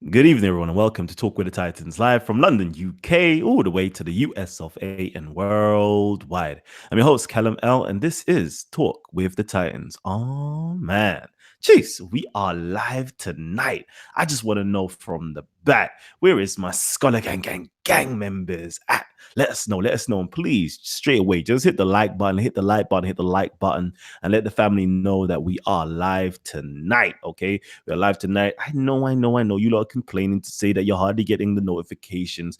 Good evening, everyone, and welcome to Talk with the Titans, live from London, UK, all the way to the US of A and worldwide. I'm your host, Kalam L, and this is Talk with the Titans. Oh, man. Jeez, we are live tonight. I just want to know from the back, where is my Scholar Gang members at? Let us know, and please, straight away, just hit the like button, hit the like button, and let the family know that we are live tonight, okay? We're live tonight. I know. You lot are complaining to say that you're hardly getting the notifications.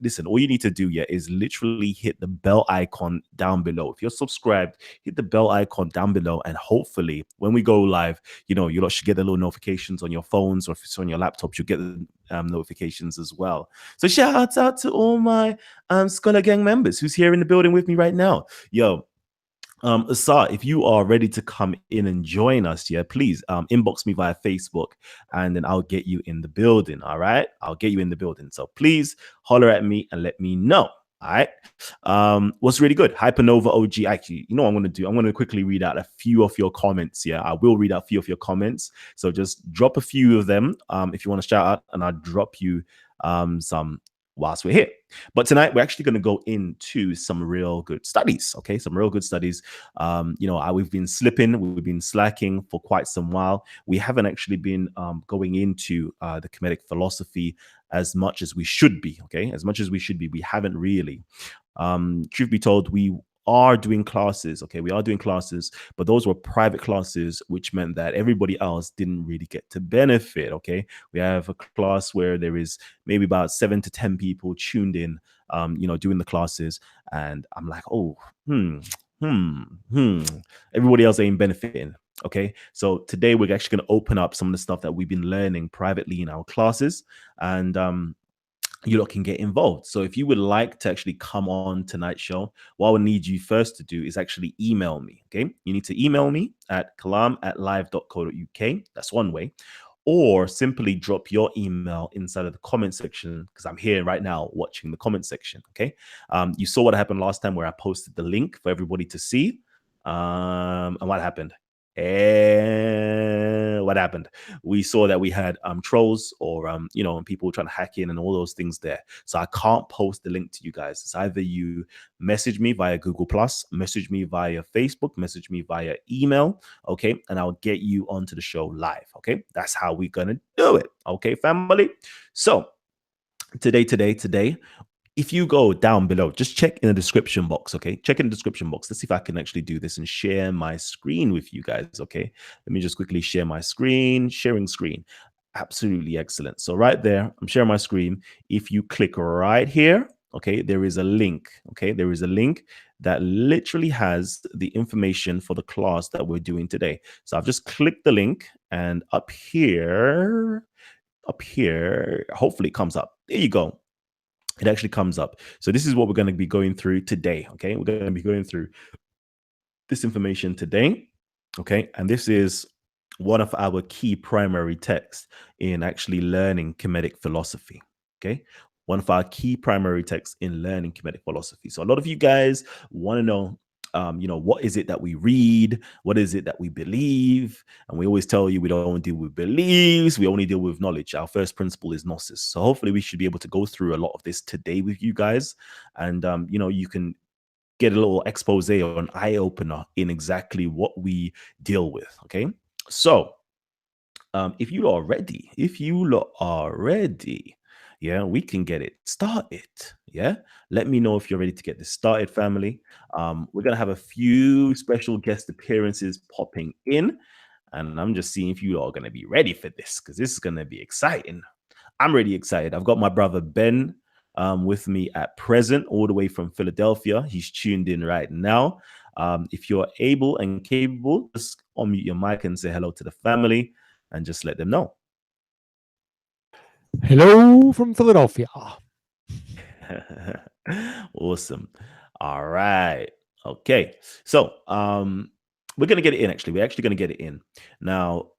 Listen, all you need to do, is literally hit the bell icon down below. If you're subscribed, hit the bell icon down below, and hopefully, when we go live, you lot should get the little notifications on your phones, or if it's on your laptops, you'll get the notifications as well. So shout out to all my Scholar Gang members who's here in the building with me right now. Yo, Asar, if you are ready to come in and join us, please inbox me via Facebook, and then I'll get you in the building. All right, I'll get you in the building. So please holler at me and let me know. All right. What's really good? Hypernova OG. Actually, you know what I'm going to do? I'm going to quickly read out a few of your comments. Yeah, I will read out a few of your comments. So just drop a few of them if you want to shout out, and I'll drop you some whilst we're here. But tonight we're actually going to go into some real good studies. Okay, some real good studies. We've been slipping, we've been slacking for quite some while. We haven't actually been going into the Kemetic philosophy as much as we should be. Okay, as much as we should be, we haven't really. Truth be told, we are doing classes. Okay, we are doing classes, but those were private classes, which meant that everybody else didn't really get to benefit. Okay, we have a class where there is maybe about 7 to 10 people tuned in, doing the classes, and I'm like, oh, everybody else ain't benefiting. Okay, so today we're actually going to open up some of the stuff that we've been learning privately in our classes, and you lot can get involved. So if you would like to actually come on tonight's show, what I would need you first to do is actually email me. Okay, you need to email me at kalam@live.co.uk. That's one way. Or simply drop your email inside of the comment section, because I'm here right now watching the comment section. Okay, you saw what happened last time where I posted the link for everybody to see. And what happened? And what happened? We saw that we had trolls, or people trying to hack in and all those things there. So I can't post the link to you guys. It's either you message me via Google Plus, message me via Facebook, message me via email, okay, and I'll get you onto the show live. Okay, that's how we're gonna do it. Okay, family. So today, if you go down below, just check in the description box, okay? Check in the description box. Let's see if I can actually do this and share my screen with you guys, okay? Let me just quickly share my screen, sharing screen. Absolutely excellent. So right there, I'm sharing my screen. If you click right here, okay, there is a link, okay? There is a link that literally has the information for the class that we're doing today. So I've just clicked the link, and up here, hopefully it comes up. There you go. It actually comes up. So this is what we're going to be going through today. Okay, we're going to be going through this information today. Okay, and this is one of our key primary texts in actually learning Kemetic philosophy. Okay, one of our key primary texts in learning Kemetic philosophy. So a lot of you guys want to know, what is it that we read? What is it that we believe? And we always tell you we don't deal with beliefs, we only deal with knowledge. Our first principle is gnosis. So hopefully we should be able to go through a lot of this today with you guys. And, you can get a little expose or an eye opener in exactly what we deal with. Okay. So if you are ready, we can get it started. Yeah. Let me know if you're ready to get this started, family. We're going to have a few special guest appearances popping in, and I'm just seeing if you are going to be ready for this, because this is going to be exciting. I'm really excited. I've got my brother Ben with me at present, all the way from Philadelphia. He's tuned in right now. If you're able and capable, just unmute your mic and say hello to the family, and just let them know. Hello from Philadelphia. Awesome. All right. Okay. So we're gonna get it in. Actually, we're actually gonna get it in. Now,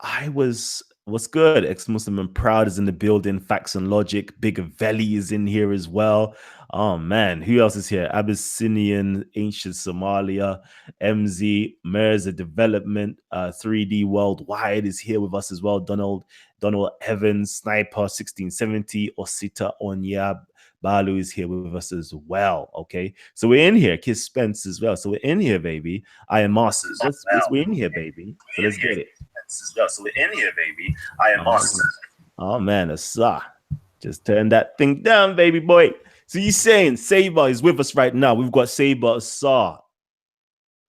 I was What's good? Ex-Muslim and Proud is in the building. Facts and Logic. Big Valley is in here as well. Oh man, who else is here? Abyssinian, Ancient Somalia, MZ, Mirza Development, 3D Worldwide is here with us as well. Donald Evans, Sniper 1670, Osita Onyab. Balu is here with us as well. Okay, so we're in here. Kiss Spence as well. So we're in here, baby. I am Masters. We're in here, baby. So let's get it. So we're in here, baby. I am Masters. Oh man, Asa. Just turn that thing down, baby boy. So you're saying Saber is with us right now. We've got Saber Asa.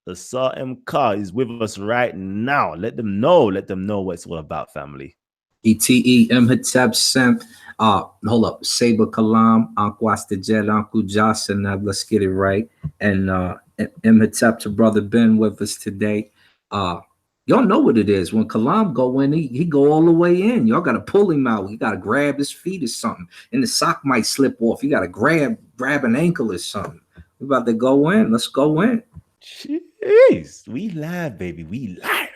Asa MK is with us right now. Let them know what it's all about, family. ETE Emanating Sem. Hold up. Saber Kalam, Anquasta Jet, Uncle Jocelyn. Let's get it right. And Emanating to Brother Ben with us today. Y'all know what it is. When Kalam go in, he go all the way in. Y'all gotta pull him out. You gotta grab his feet or something. And the sock might slip off. You gotta grab an ankle or something. We about to go in. Let's go in. Jeez, we live, baby. We live.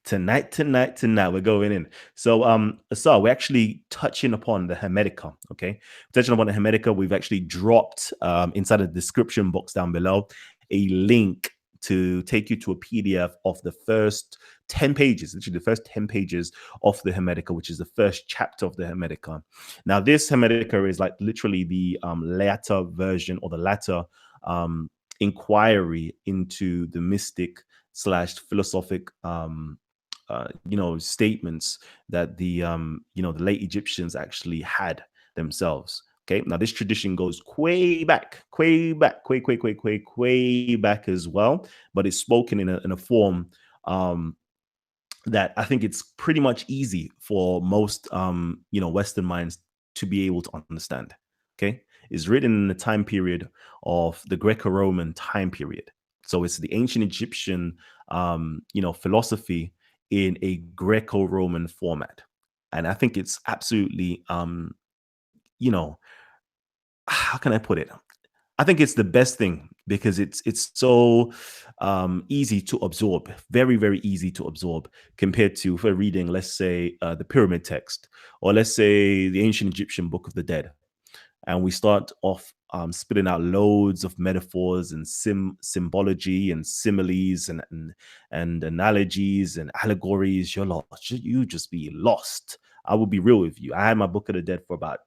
Tonight, we're going in. So, we're actually touching upon the Hermetica, okay? Touching upon the Hermetica, we've actually dropped inside the description box down below a link to take you to a PDF of the first 10 pages, literally the first 10 pages of the Hermetica, which is the first chapter of the Hermetica. Now, this Hermetica is like literally the latter version or the latter inquiry into the mystic / philosophic statements that the the late Egyptians actually had themselves. Okay, now this tradition goes way back as well, but it's spoken in a form that I think it's pretty much easy for most Western minds to be able to understand. Okay, it's written in the time period of the Greco-Roman time period, so it's the ancient Egyptian philosophy in a Greco-Roman format. And I think it's absolutely, how can I put it? I think it's the best thing because it's so easy to absorb, very, very easy to absorb compared to if we're reading, let's say, the pyramid text, or let's say the ancient Egyptian Book of the Dead. And we start off spitting out loads of metaphors and symbology and similes and analogies and allegories. You're lost. You just be lost. I will be real with you. I had my Book of the Dead for about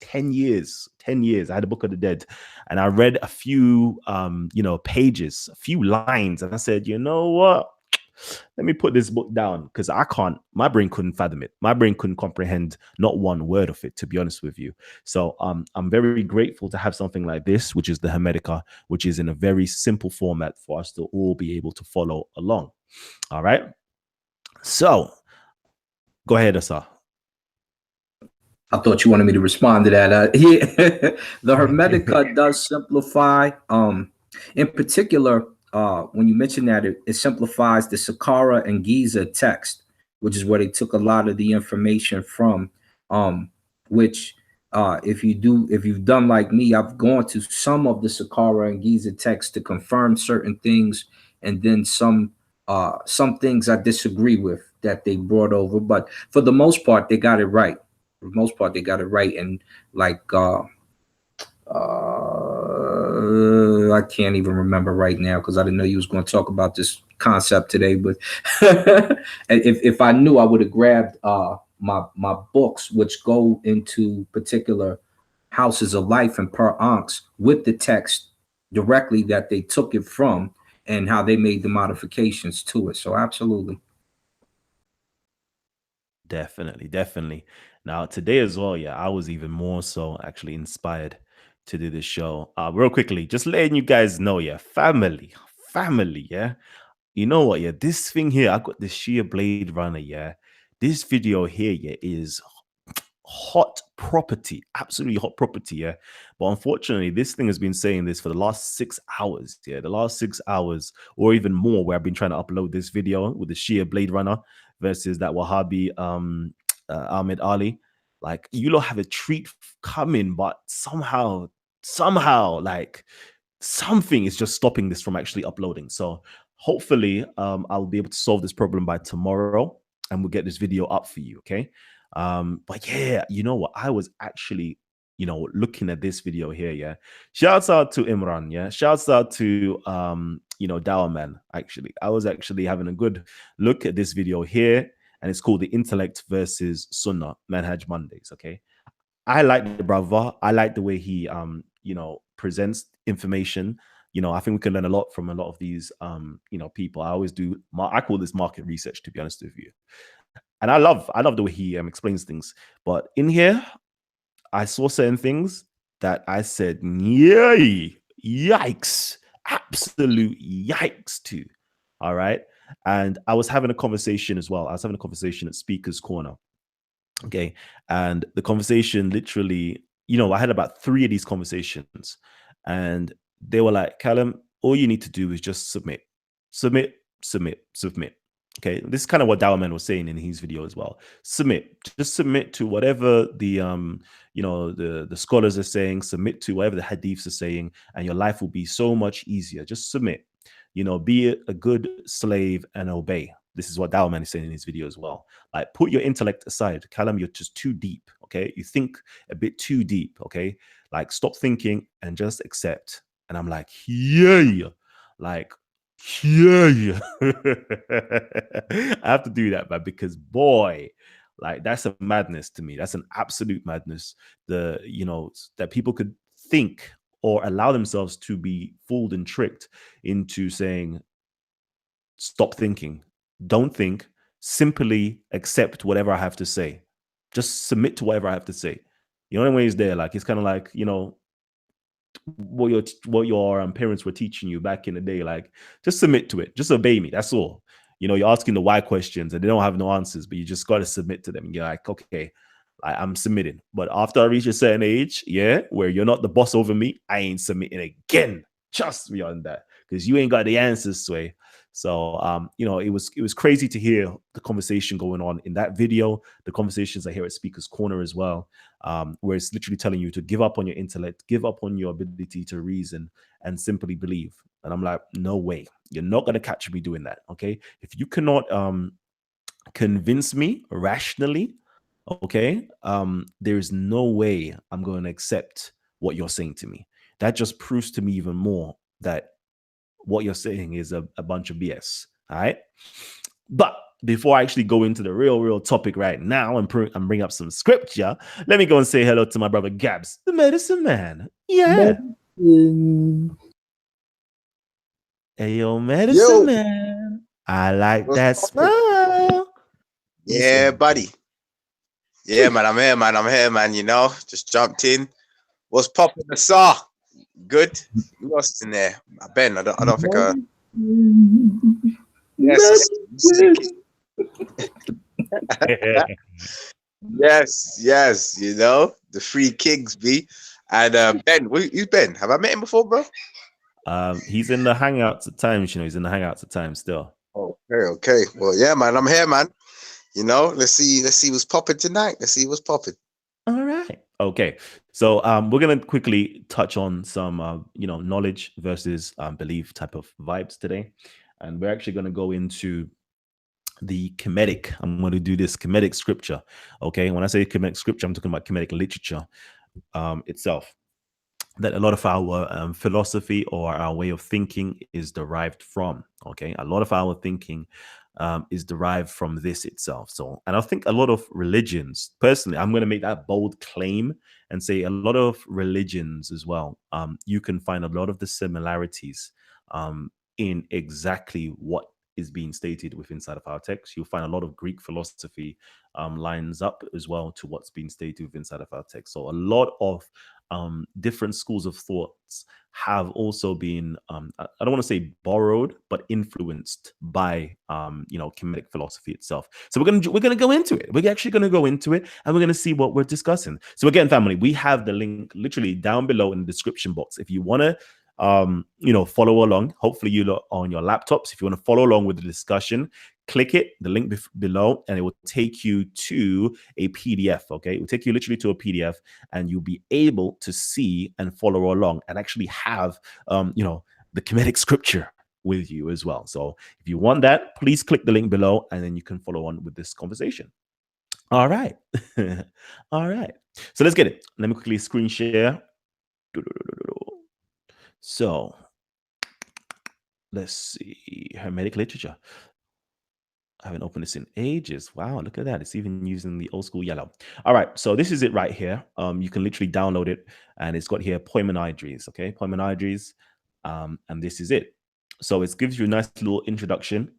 10 years. 10 years. I had a Book of the Dead, and I read a few, pages, a few lines, and I said, you know what? Let me put this book down because my brain couldn't fathom it. My brain couldn't comprehend not one word of it, to be honest with you. So I'm very grateful to have something like this, which is the Hermetica, which is in a very simple format for us to all be able to follow along. All right. So go ahead, Asa. I thought you wanted me to respond to that. The Hermetica does simplify. In particular, when you mention that, it simplifies the Saqqara and Giza text, which is where they took a lot of the information from. Which, if you've done like me, I've gone to some of the Saqqara and Giza text to confirm certain things, and then some things I disagree with that they brought over. But for the most part, they got it right. For the most part, they got it right, and like. I can't even remember right now because I didn't know you was going to talk about this concept today. But if I knew, I would have grabbed my books, which go into particular houses of life and per ankhs with the text directly that they took it from and how they made the modifications to it. So absolutely. Definitely. Now today as well, I was even more so actually inspired to do this show. Real quickly, just letting you guys know, family, you know what, this thing here, I got the sheer Blade Runner, this video here, is hot property, absolutely hot property, but unfortunately, this thing has been saying this for the last 6 hours, the last 6 hours, or even more, where I've been trying to upload this video with the sheer Blade Runner versus that Wahhabi Ahmed Ali. Like, you lot have a treat coming, but somehow, like, something is just stopping this from actually uploading. So hopefully, I'll be able to solve this problem by tomorrow. and we'll get this video up for you. Okay. But yeah, you know what? I was actually, looking at this video here. Yeah. Shouts out to Imran. Yeah. Shouts out to, Dawaman. Actually, I was actually having a good look at this video here, and it's called The Intellect versus Sunnah Manhaj Mondays. Okay. I like the brother. I like the way he, presents information. I think we can learn a lot from a lot of these, people. I always do. I call this market research, to be honest with you. And I love the way he explains things. But in here, I saw certain things that I said, yay, yikes, absolute yikes to. All right. And I was having a conversation as well. I was having a conversation at Speaker's Corner. Okay. And the conversation literally, I had about 3 of these conversations, and they were like, Callum, all you need to do is just submit. Okay. This is kind of what Dowerman was saying in his video as well. Just submit to whatever the the scholars are saying, submit to whatever the hadiths are saying, and your life will be so much easier. Just submit, be a good slave and obey. This is what Dowerman is saying in his video as well. Like, put your intellect aside. Callum, you're just too deep. Okay. You think a bit too deep. Okay. Like, stop thinking and just accept. And I'm like, yeah. Like, yeah. I have to do that, man, because boy, like, that's a madness to me. That's an absolute madness. That people could think or allow themselves to be fooled and tricked into saying, stop thinking, don't think, simply accept whatever I have to say. Just submit to whatever I have to say. The only way is there. Like, it's kind of like, what your parents were teaching you back in the day. Like, just submit to it. Just obey me. That's all. You're asking the why questions and they don't have no answers, but you just got to submit to them. And you're like, okay, I'm submitting. But after I reach a certain age, where you're not the boss over me, I ain't submitting again. Trust me on that, because you ain't got the answers, Sway. So, it was crazy to hear the conversation going on in that video, the conversations I hear at Speaker's Corner as well, where it's literally telling you to give up on your intellect, give up on your ability to reason, and simply believe. And I'm like, no way. You're not going to catch me doing that, okay? If you cannot convince me rationally, okay, there's no way I'm going to accept what you're saying to me. That just proves to me even more that what you're saying is a bunch of BS. All right. But before I actually go into the real topic right now and bring up some scripture, let me go and say hello to my brother Gabs, the medicine man. Yeah. Hey, yo, medicine man. I like that smile. Yeah, buddy. Yeah, man, I'm here, man. Just jumped in. What's popping the saw? Good. Who else is in there? Ben. I don't think I. Yes. yes. The 3 kings be. And Ben, who's Ben? Have I met him before, bro? He's in the hangouts at times. He's in the hangouts at times still. Okay. Well, yeah, man, I'm here, man. Let's see what's popping tonight. Let's see what's popping. All right. Okay. So we're gonna quickly touch on some knowledge versus belief type of vibes today, and we're actually gonna go into the Kemetic. I'm going to do this Kemetic scripture. Okay. When I say Kemetic scripture, I'm talking about Kemetic literature itself. That a lot of our philosophy or our way of thinking is derived from. Okay. A lot of our thinking is derived from this itself. So, and I think a lot of religions, personally, I'm going to make that bold claim and say a lot of religions as well. You can find a lot of the similarities in exactly what is being stated within inside of our text. You'll find a lot of Greek philosophy lines up as well to what's being stated within inside of our text. So a lot of different schools of thoughts have also been, I don't want to say borrowed, but influenced by, Kemetic philosophy itself. So we're gonna go into it. We're actually gonna go into it, and we're gonna see what we're discussing. So again, family, we have the link literally down below in the description box. If you want to follow along, hopefully you lot on your laptops. If you want to follow along with the discussion, click it, the link below, and it will take you to a PDF. Okay, it will take you literally to a PDF, and you'll be able to see and follow along and actually have the Kemetic scripture with you as well. So if you want that, please click the link below and then you can follow on with this conversation. All right. All right. So let's get it. Let me quickly screen share. So let's see. Hermetic literature. I haven't opened this in ages. Wow, look at that. It's even using the old school yellow. All right, so this is it right here. You can literally download it, and it's got here Poimenides, okay? Poimenides, and this is it. So it gives you a nice little introduction.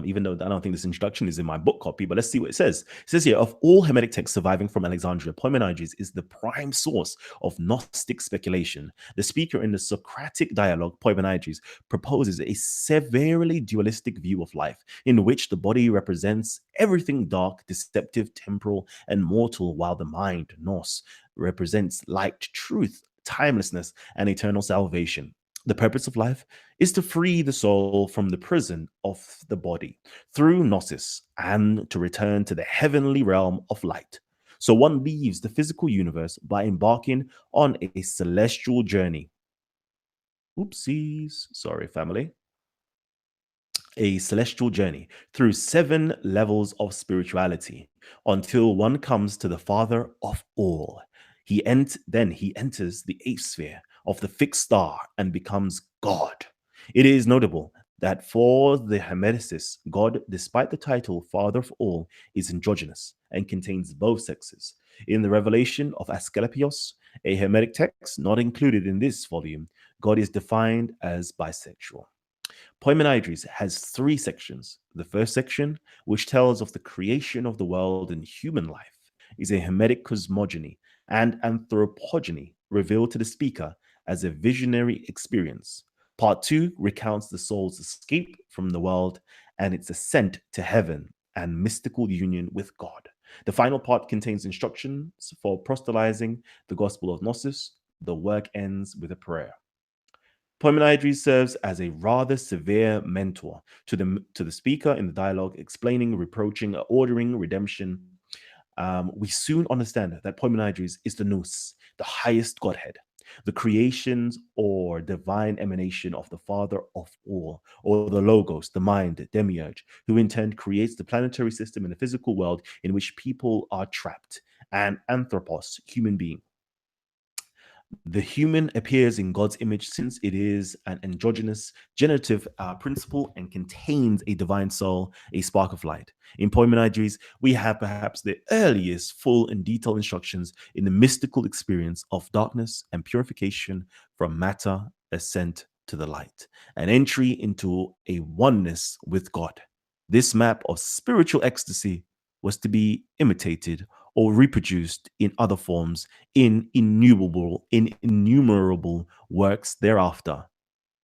Even though I don't think this introduction is in my book copy, but let's see what it says. It says here, of all Hermetic texts surviving from Alexandria, Poimenides is the prime source of Gnostic speculation. The speaker in the Socratic dialogue, Poimenides, proposes a severely dualistic view of life, in which the body represents everything dark, deceptive, temporal, and mortal, while the mind, Nous, represents light, truth, timelessness, and eternal salvation. The purpose of life is to free the soul from the prison of the body through gnosis and to return to the heavenly realm of light. So one leaves the physical universe by embarking on a celestial journey. Oopsies. Sorry, family. A celestial journey through 7 levels of spirituality until one comes to the Father of all. Then he enters the 8th sphere of the fixed star and becomes God. It is notable that for the Hermeticists, God, despite the title Father of all, is androgynous and contains both sexes. In the revelation of Asclepios, a Hermetic text not included in this volume, God is defined as bisexual. Poimenides has 3 sections. The first section, which tells of the creation of the world and human life, is a Hermetic cosmogony and anthropogeny revealed to the speaker as a visionary experience. Part 2 recounts the soul's escape from the world and its ascent to heaven and mystical union with God. The final part contains instructions for proselytizing the gospel of Gnosis. The work ends with a prayer. Poimenides serves as a rather severe mentor to the speaker in the dialogue, explaining, reproaching, ordering redemption. We soon understand that Poimenides is the Nous, the highest Godhead, the creations or divine emanation of the Father of all, or the Logos, the mind, demiurge, who in turn creates the planetary system in the physical world in which people are trapped, and anthropos, human being. The human appears in God's image since it is an androgynous generative principle and contains a divine soul, a spark of light. In Poimenides, we have perhaps the earliest full and detailed instructions in the mystical experience of darkness and purification from matter, ascent to the light, an entry into a oneness with God. This map of spiritual ecstasy was to be imitated or reproduced in other forms in innumerable works thereafter.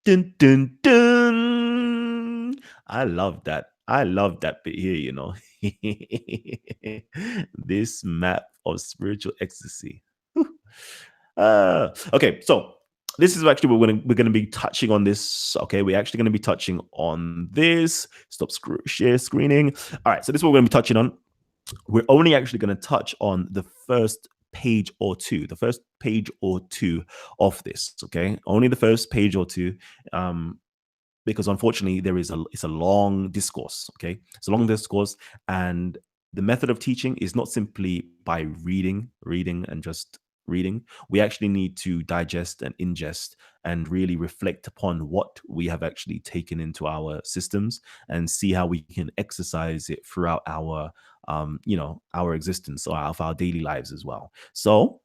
Dun, dun, dun. I love that. I love that bit here, you know. This map of spiritual ecstasy. Okay, so this is actually we're going to be touching on this. Okay, we're actually going to be touching on this. Stop share screening. All right, so this is what we're going to be touching on. We're only actually going to touch on the first page or two of this. Okay, only the first page or two, because unfortunately it's a long discourse. Okay, it's a long discourse, and the method of teaching is not simply by reading and just reading. We actually need to digest and ingest and really reflect upon what we have actually taken into our systems and see how we can exercise it throughout our our existence or of our daily lives as well. So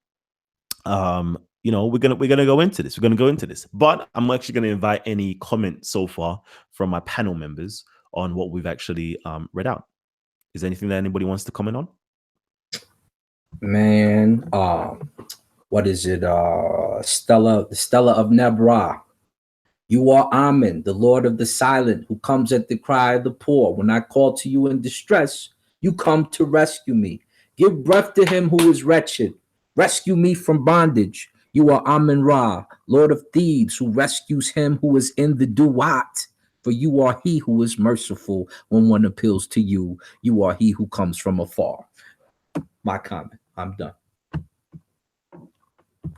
we're gonna go into this, but I'm actually gonna invite any comments so far from my panel members on what we've actually read out. Is there anything that anybody wants to comment on? Man, what is it? Stella of Nebra. You are Amen, the Lord of the silent, who comes at the cry of the poor. When I call to you in distress, you come to rescue me. Give breath to him who is wretched. Rescue me from bondage. You are Amen Ra, Lord of thieves, who rescues him who is in the duat. For you are he who is merciful when one appeals to you. You are he who comes from afar. My comment. I'm done.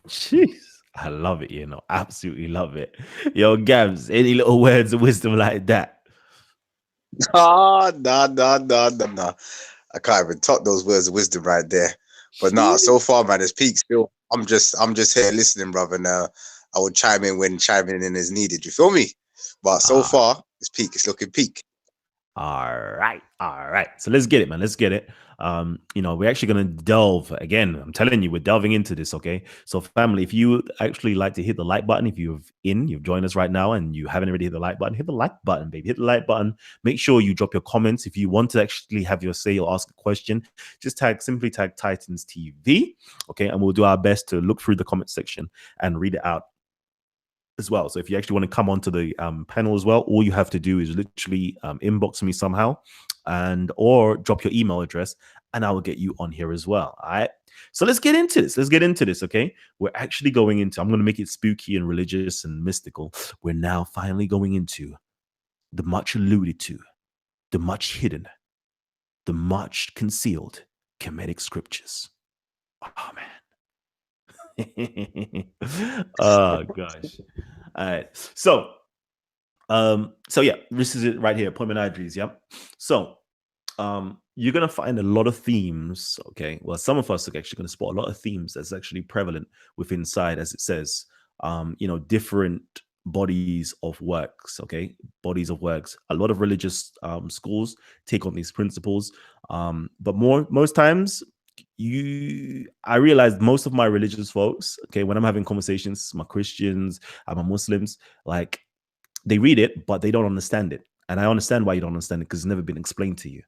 Jeez. I love it, you know, absolutely love it. Yo, Gabs, any little words of wisdom like that? Ah, nah. I can't even talk those words of wisdom right there. But nah, so far, man, it's peak still. I'm just here listening, brother. And I will chime in when chiming in is needed. You feel me? But so far, it's peak. It's looking peak. All right. So let's get it, man. Let's get it. You know, we're actually gonna delve again. I'm telling you, we're delving into this. Okay. So, family, if you actually like to hit the like button, if you've joined us right now and you haven't already hit the like button, hit the like button, baby. Hit the like button. Make sure you drop your comments. If you want to actually have your say or ask a question, just simply tag Titans TV. Okay, and we'll do our best to look through the comment section and read it out as well. So if you actually want to come onto the panel as well, all you have to do is literally inbox me somehow or drop your email address and I will get you on here as well. All right. So let's get into this. Okay. We're actually going into, I'm going to make it spooky and religious and mystical. We're now finally going into the much alluded to, the much hidden, the much concealed Kemetic scriptures. Oh, man. Oh gosh. All right. So yeah, this is it right here. Appointment IDs. Yep. So you're gonna find a lot of themes. Okay. Well, some of us are actually gonna spot a lot of themes that's actually prevalent within inside, as it says, you know, different bodies of works. Okay, bodies of works. A lot of religious schools take on these principles, but most times I realized most of my religious folks, okay, when I'm having conversations, my Christians, my Muslims, like they read it, but they don't understand it. And I understand why you don't understand it because it's never been explained to you.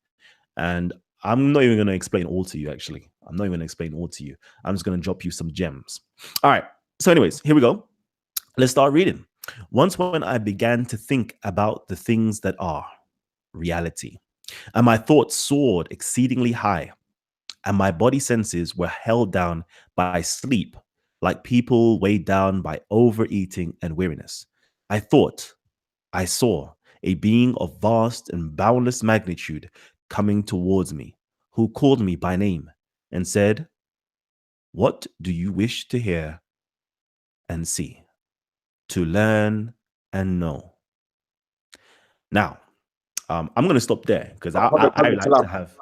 And I'm not even going to explain all to you, actually. I'm not even going to explain all to you. I'm just going to drop you some gems. All right. So, anyways, here we go. Let's start reading. Once when I began to think about the things that are reality, and my thoughts soared exceedingly high, and my body senses were held down by sleep, like people weighed down by overeating and weariness. I thought I saw a being of vast and boundless magnitude coming towards me, who called me by name and said, "What do you wish to hear and see, to learn and know?" Now, I'm going to stop there because I like to have.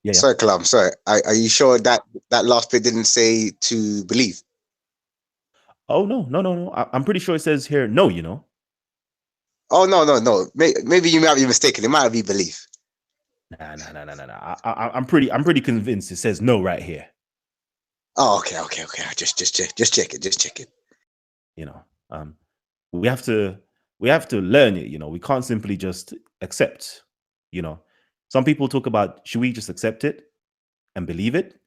Yeah. Sorry, Kalam. Sorry. Are you sure that last bit didn't say to believe? Oh, no. I'm pretty sure it says here, no, you know. Oh, no. Maybe you might be mistaken. It might be belief. Nah. I'm pretty convinced it says no right here. Oh, okay. Just check it. You know, we have to learn it. You know, we can't simply just accept. You know, some people talk about, should we just accept it and believe it?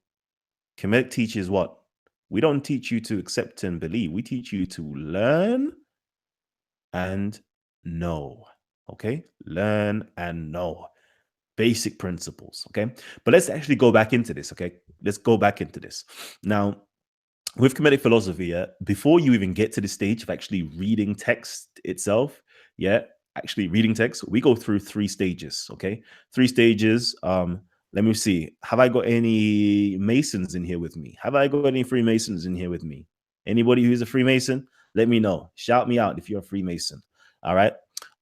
Kemetic teaches what? We don't teach you to accept and believe. We teach you to learn and know. Okay, learn and know. Basic principles. Okay, but let's actually go back into this. Okay, let's go back into this now. With Kemetic philosophy, before you even get to the stage of actually reading text itself, actually reading text, we go through 3 stages. Okay, 3 stages. Let me see. Have I got any Masons in here with me? Have I got any Freemasons in here with me? Anybody who's a Freemason, let me know. Shout me out if you're a Freemason. All right.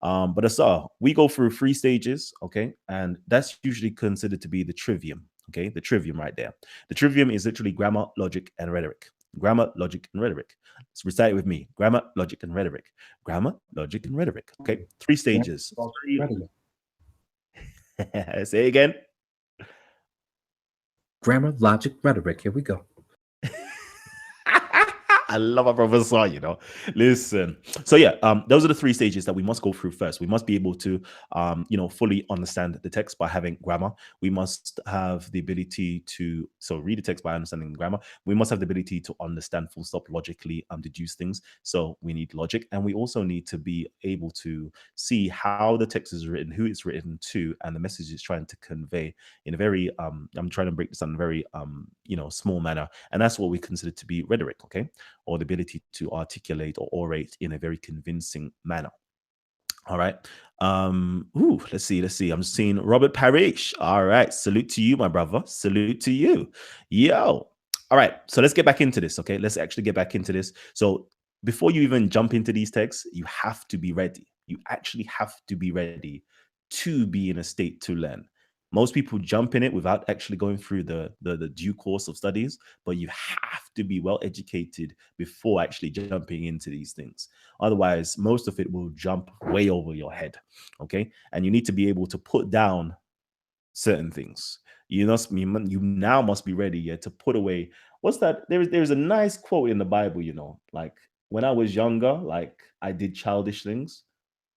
But that's all. We go through 3 stages. Okay, and that's usually considered to be the trivium. Okay, the trivium right there. The trivium is literally grammar, logic, and rhetoric. Grammar, logic, and rhetoric. Let's recite it with me. Grammar, logic, and rhetoric. Grammar, logic, and rhetoric. Okay, 3 stages. Say it again. Grammar, logic, rhetoric. Here we go. I love our professor, you know. Listen. So yeah, those are the 3 stages that we must go through first. We must be able to, you know, fully understand the text by having grammar. We must have the ability to read the text by understanding grammar. We must have the ability to understand full stop logically, deduce things. So we need logic, and we also need to be able to see how the text is written, who it's written to, and the message it's trying to convey in a very, I'm trying to break this down in a very, you know, small manner, and that's what we consider to be rhetoric. Okay. Or the ability to articulate or orate in a very convincing manner. All right. Let's see. I'm seeing Robert Parrish. All right. Salute to you, my brother. Salute to you. Yo. All right, so let's get back into this. Okay, let's actually get back into this. So before you even jump into these texts, you have to be ready. You actually have to be ready to be in a state to learn. Most people jump in it without actually going through the due course of studies, but you have to be well educated before actually jumping into these things. Otherwise, most of it will jump way over your head. Okay, and you need to be able to put down certain things. You now must be ready, to put away. What's that? There's a nice quote in the Bible, like when I was younger, like I did childish things.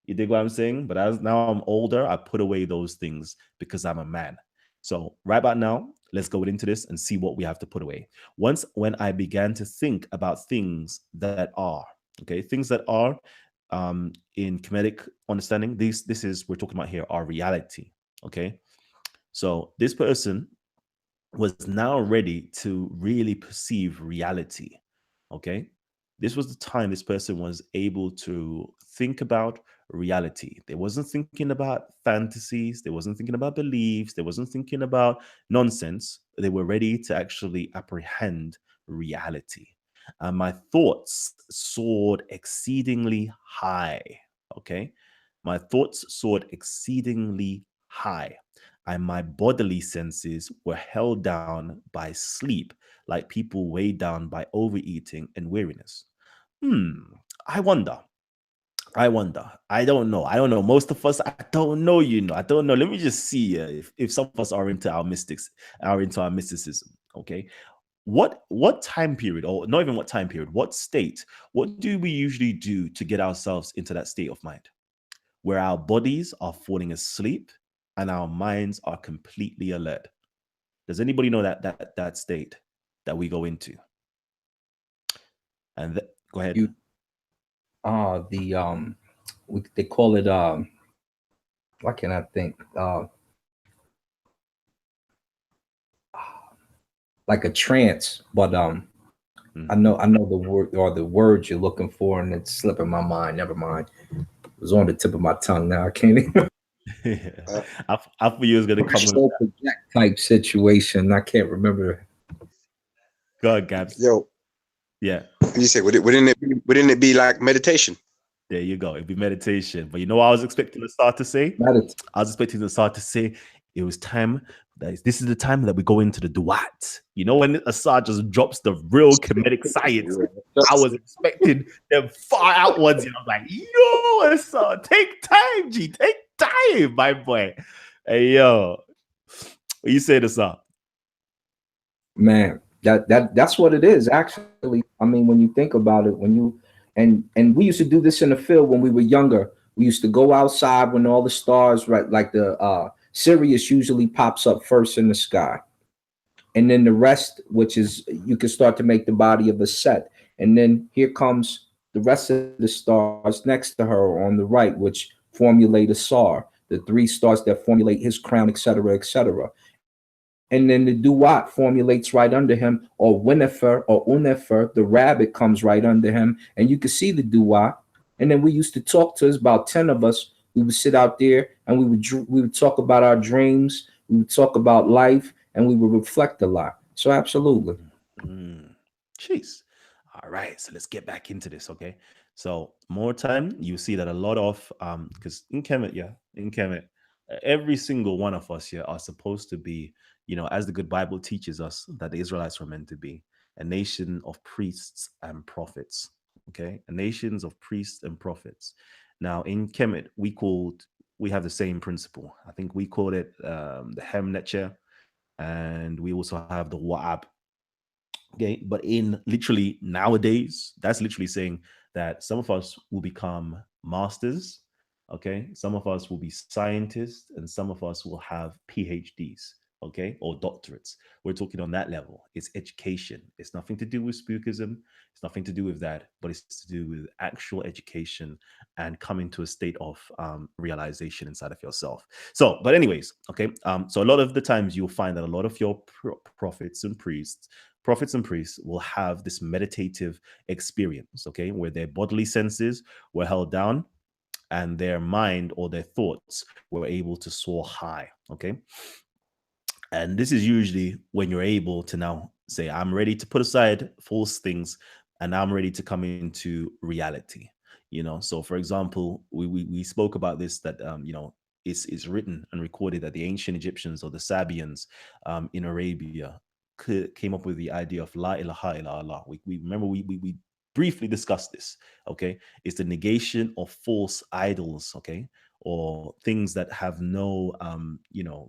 You dig what I'm saying? But as now I'm older, I put away those things because I'm a man. So right about now, let's go into this and see what we have to put away. When I began to think about things that are, things that are in Kemetic understanding, this is we're talking about here our reality. Okay. So this person was now ready to really perceive reality. Okay. This was the time this person was able to think about reality. They wasn't thinking about fantasies. They wasn't thinking about beliefs. They wasn't thinking about nonsense. They were ready to actually apprehend reality. And my thoughts soared exceedingly high. Okay. My thoughts soared exceedingly high, and my bodily senses were held down by sleep, like people weighed down by overeating and weariness. I wonder. I don't know. Most of us, I don't know, I don't know. Let me just see if some of us are into our mysticism. Okay. What time period, or not even what time period, what state, what do we usually do to get ourselves into that state of mind where our bodies are falling asleep and our minds are completely alert? Does anybody know that state that we go into? And go ahead. They call it why can I think? Like a trance, but I know the word or the words you're looking for, and it's slipping my mind. Never mind. It was on the tip of my tongue. Now I can't even. I thought you was gonna come with that type situation. I can't remember. Go ahead, Gabs. Yo, yeah. You say wouldn't it be like meditation? There you go. It'd be meditation. But you know what I was expecting to start to say? I was expecting to start to say it was time. This is the time that we go into the duat. You know, when Assad just drops the real Kemetic science. I was expecting them far out ones. I'm like, yo, Assad, take time, G. Take time, my boy. Hey, yo. What you say, Assad? Man, that's what it is, actually. I mean, when you think about it, and we used to do this in the field when we were younger. We used to go outside when all the stars, right, like the Sirius usually pops up first in the sky. And then the rest, which is, you can start to make the body of a set. And then here comes the rest of the stars next to her on the right, which formulate a Sar, the 3 stars that formulate his crown, etc., etc. And then the duat formulates right under him, or Winnefer or Unefer, the rabbit comes right under him, and you can see the duat. And then we used to talk to us, about 10 of us. We would sit out there and we would talk about our dreams. We would talk about life, and we would reflect a lot. So absolutely. Jeez. All right, so let's get back into this, okay? So more time, you see that a lot of because in Kemet, every single one of us here are supposed to be, as the good Bible teaches us that the Israelites were meant to be, a nation of priests and prophets. Okay, a nations of priests and prophets. Now in Kemet, we have the same principle. I think we call it the Hermetica, and we also have the Wa'ab. Okay, but in literally nowadays, that's literally saying that some of us will become masters. Okay, some of us will be scientists, and some of us will have PhDs. Okay, or doctorates. We're talking on that level. It's education. It's nothing to do with spookism. It's nothing to do with that, but it's to do with actual education and coming to a state of realization inside of yourself. So, but anyways, okay. So a lot of the times you'll find that a lot of your prophets and priests will have this meditative experience, okay, where their bodily senses were held down and their mind or their thoughts were able to soar high, okay. And this is usually when you're able to now Say, I'm ready to put aside false things, and I'm ready to come into reality. So for example, we spoke about this, that it's written and recorded that the ancient Egyptians or the Sabians in Arabia came up with the idea of la ilaha illallah. We remember we briefly discussed this. Okay, it's the negation of false idols. Okay, or things that have no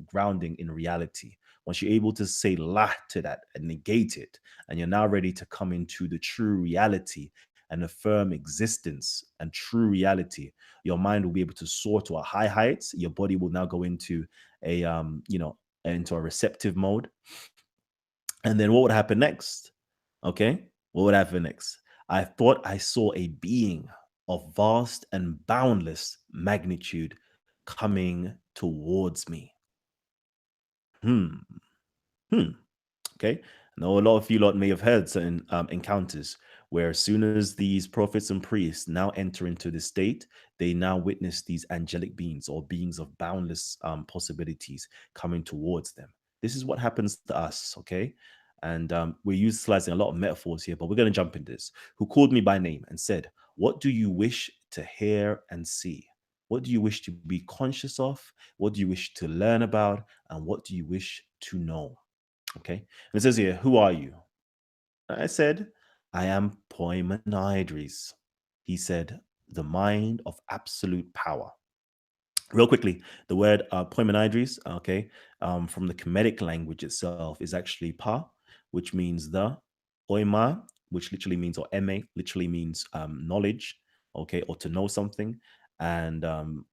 grounding in reality. Once you're able to say la to that and negate it, and you're now ready to come into the true reality and affirm existence and true reality, your mind will be able to soar to a high heights. Your body will now go into a into a receptive mode. And then what would happen next? Okay, what would happen next? I thought I saw a being of vast and boundless magnitude coming towards me. Hmm. Okay. Now, a lot of you lot may have heard certain encounters where, as soon as these prophets and priests now enter into this state, they now witness these angelic beings or beings of boundless possibilities coming towards them. This is what happens to us. Okay. And we're utilizing a lot of metaphors here, but we're going to jump into this. Who called me by name and said, "What do you wish to hear and see? What do you wish to be conscious of? What do you wish to learn about? And what do you wish to know?" Okay. And it says here, "Who are you?" I said, "I am Poimenides." He said, "The mind of absolute power." Real quickly, the word Poimenides, okay, from the Kemetic language itself is actually pa, which means the, oima, which literally means, or eme, literally means knowledge, okay, or to know something. And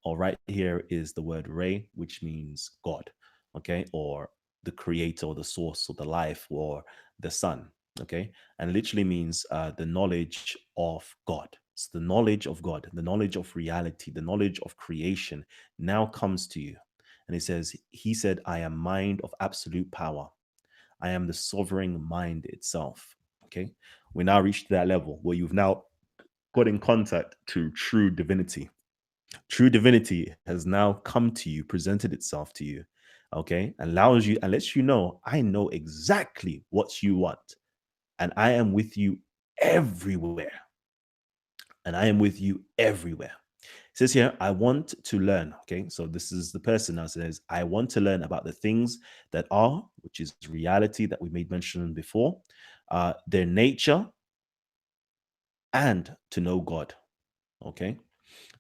or right here is the word re, which means God, okay, or the creator, or the source, or the life, or the sun, okay, and literally means the knowledge of God. So the knowledge of God, the knowledge of reality, the knowledge of creation now comes to you. And it says, he said, "I am mind of absolute power. I am the sovereign mind itself." Okay. We now reached that level where you've now got in contact to true divinity. True divinity has now come to you, presented itself to you. Okay. Allows you and lets you know, I know exactly what you want. And I am with you everywhere. And I am with you everywhere. It says here, "I want to learn." Okay, so this is the person now says, "I want to learn about the things that are," which is reality that we made mention before, their nature, and to know God. Okay.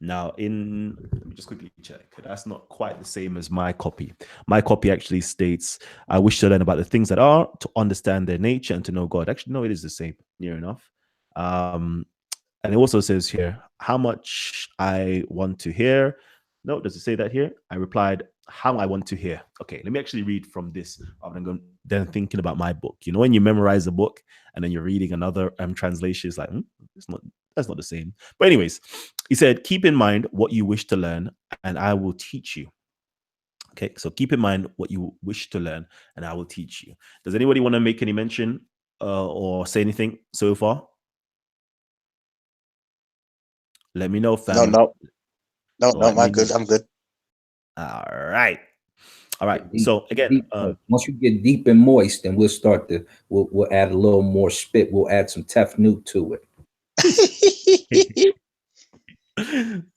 Now, let me just quickly check. That's not quite the same as my copy. My copy actually states, "I wish to learn about the things that are, to understand their nature, and to know God." Actually, no, it is the same. Near enough. And it also says here, "How much I want to hear." No, does it say that here? I replied, "How I want to hear." Okay, let me actually read from this rather than then thinking about my book. You know, when you memorize a book and then you're reading another translation, it's like, that's not the same. But anyways, he said, "Keep in mind what you wish to learn, and I will teach you." Okay, so keep in mind what you wish to learn, and I will teach you. Does anybody want to make any mention or say anything so far? Let me know, No, fam. no, no, no. Let me I'm good. know. I'm good. All right. All right. Deep, So again, deep, once you get deep and moist, then we'll start to we'll add a little more spit. We'll add some Tefnut to it.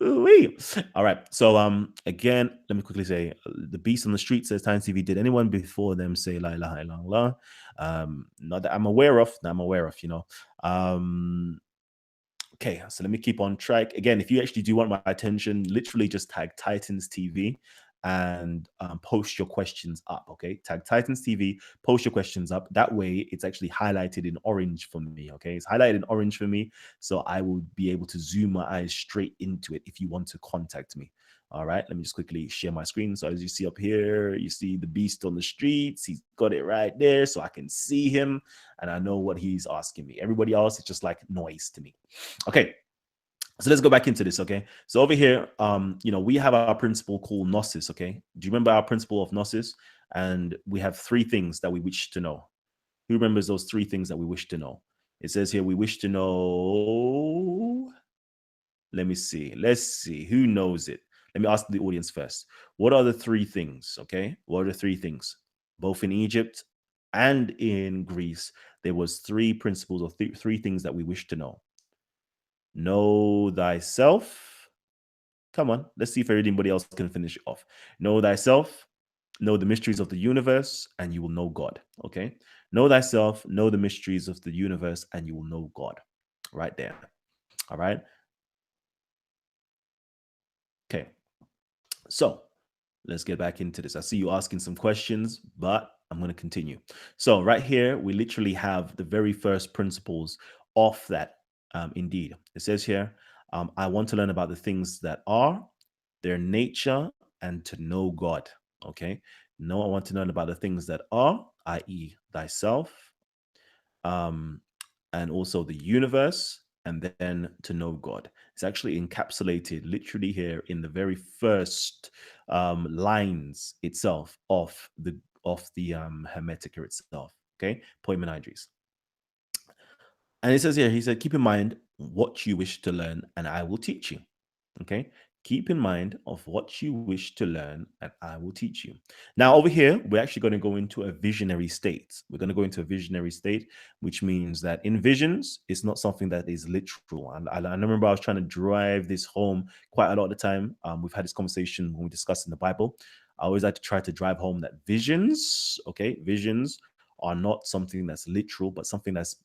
Ooh-wee. All right. So again, let me quickly say, the beast on the street says, "Time TV, did anyone before them say la ilaha illallah?" Not that I'm aware of. That I'm aware of. Okay, so let me keep on track. Again, if you actually do want my attention, literally just tag Titans TV and post your questions up. Okay, tag Titans TV, post your questions up. That way, it's actually highlighted in orange for me. Okay, it's highlighted in orange for me, so I will be able to zoom my eyes straight into it if you want to contact me. All right, let me just quickly share my screen. So as you see up here, you see the beast on the streets. He's got it right there, so I can see him and I know what he's asking me. Everybody else, it's just like noise to me. Okay, so let's go back into this. Okay, so over here, we have our principle called gnosis. Okay, do you remember our principle of gnosis? And we have three things that we wish to know. Who remembers those three things that we wish to know? It says here, we wish to know. Let me see. Let's see. Who knows it? Let me ask the audience first. What are the three things? Okay, what are the three things? Both in Egypt and in Greece, there was three principles or three things that we wish to know. Know thyself. Come on, let's see if anybody else can finish it off. Know thyself, know the mysteries of the universe, and you will know God. Okay. Know thyself, know the mysteries of the universe, and you will know God. Right there. All right. Okay. So let's get back into this. I see you asking some questions, but I'm going to continue. So right here, we literally have the very first principles of that. Indeed, it says here, I want to learn about the things that are, their nature, and to know God. Okay. No, I want to learn about the things that are, i.e., thyself, and also the universe, and then to know God. It's actually encapsulated literally here in the very first lines itself of the Hermetica itself. Okay, Poimenides. And it says here, he said, keep in mind what you wish to learn, and I will teach you. Okay. Keep in mind of what you wish to learn, and I will teach you. Now, over here, we're actually going to go into a visionary state. We're going to go into a visionary state, which means that in visions, it's not something that is literal. And I remember I was trying to drive this home quite a lot of the time. We've had this conversation when we discuss in the Bible. I always like to try to drive home that visions, okay, visions are not something that's literal, but something that's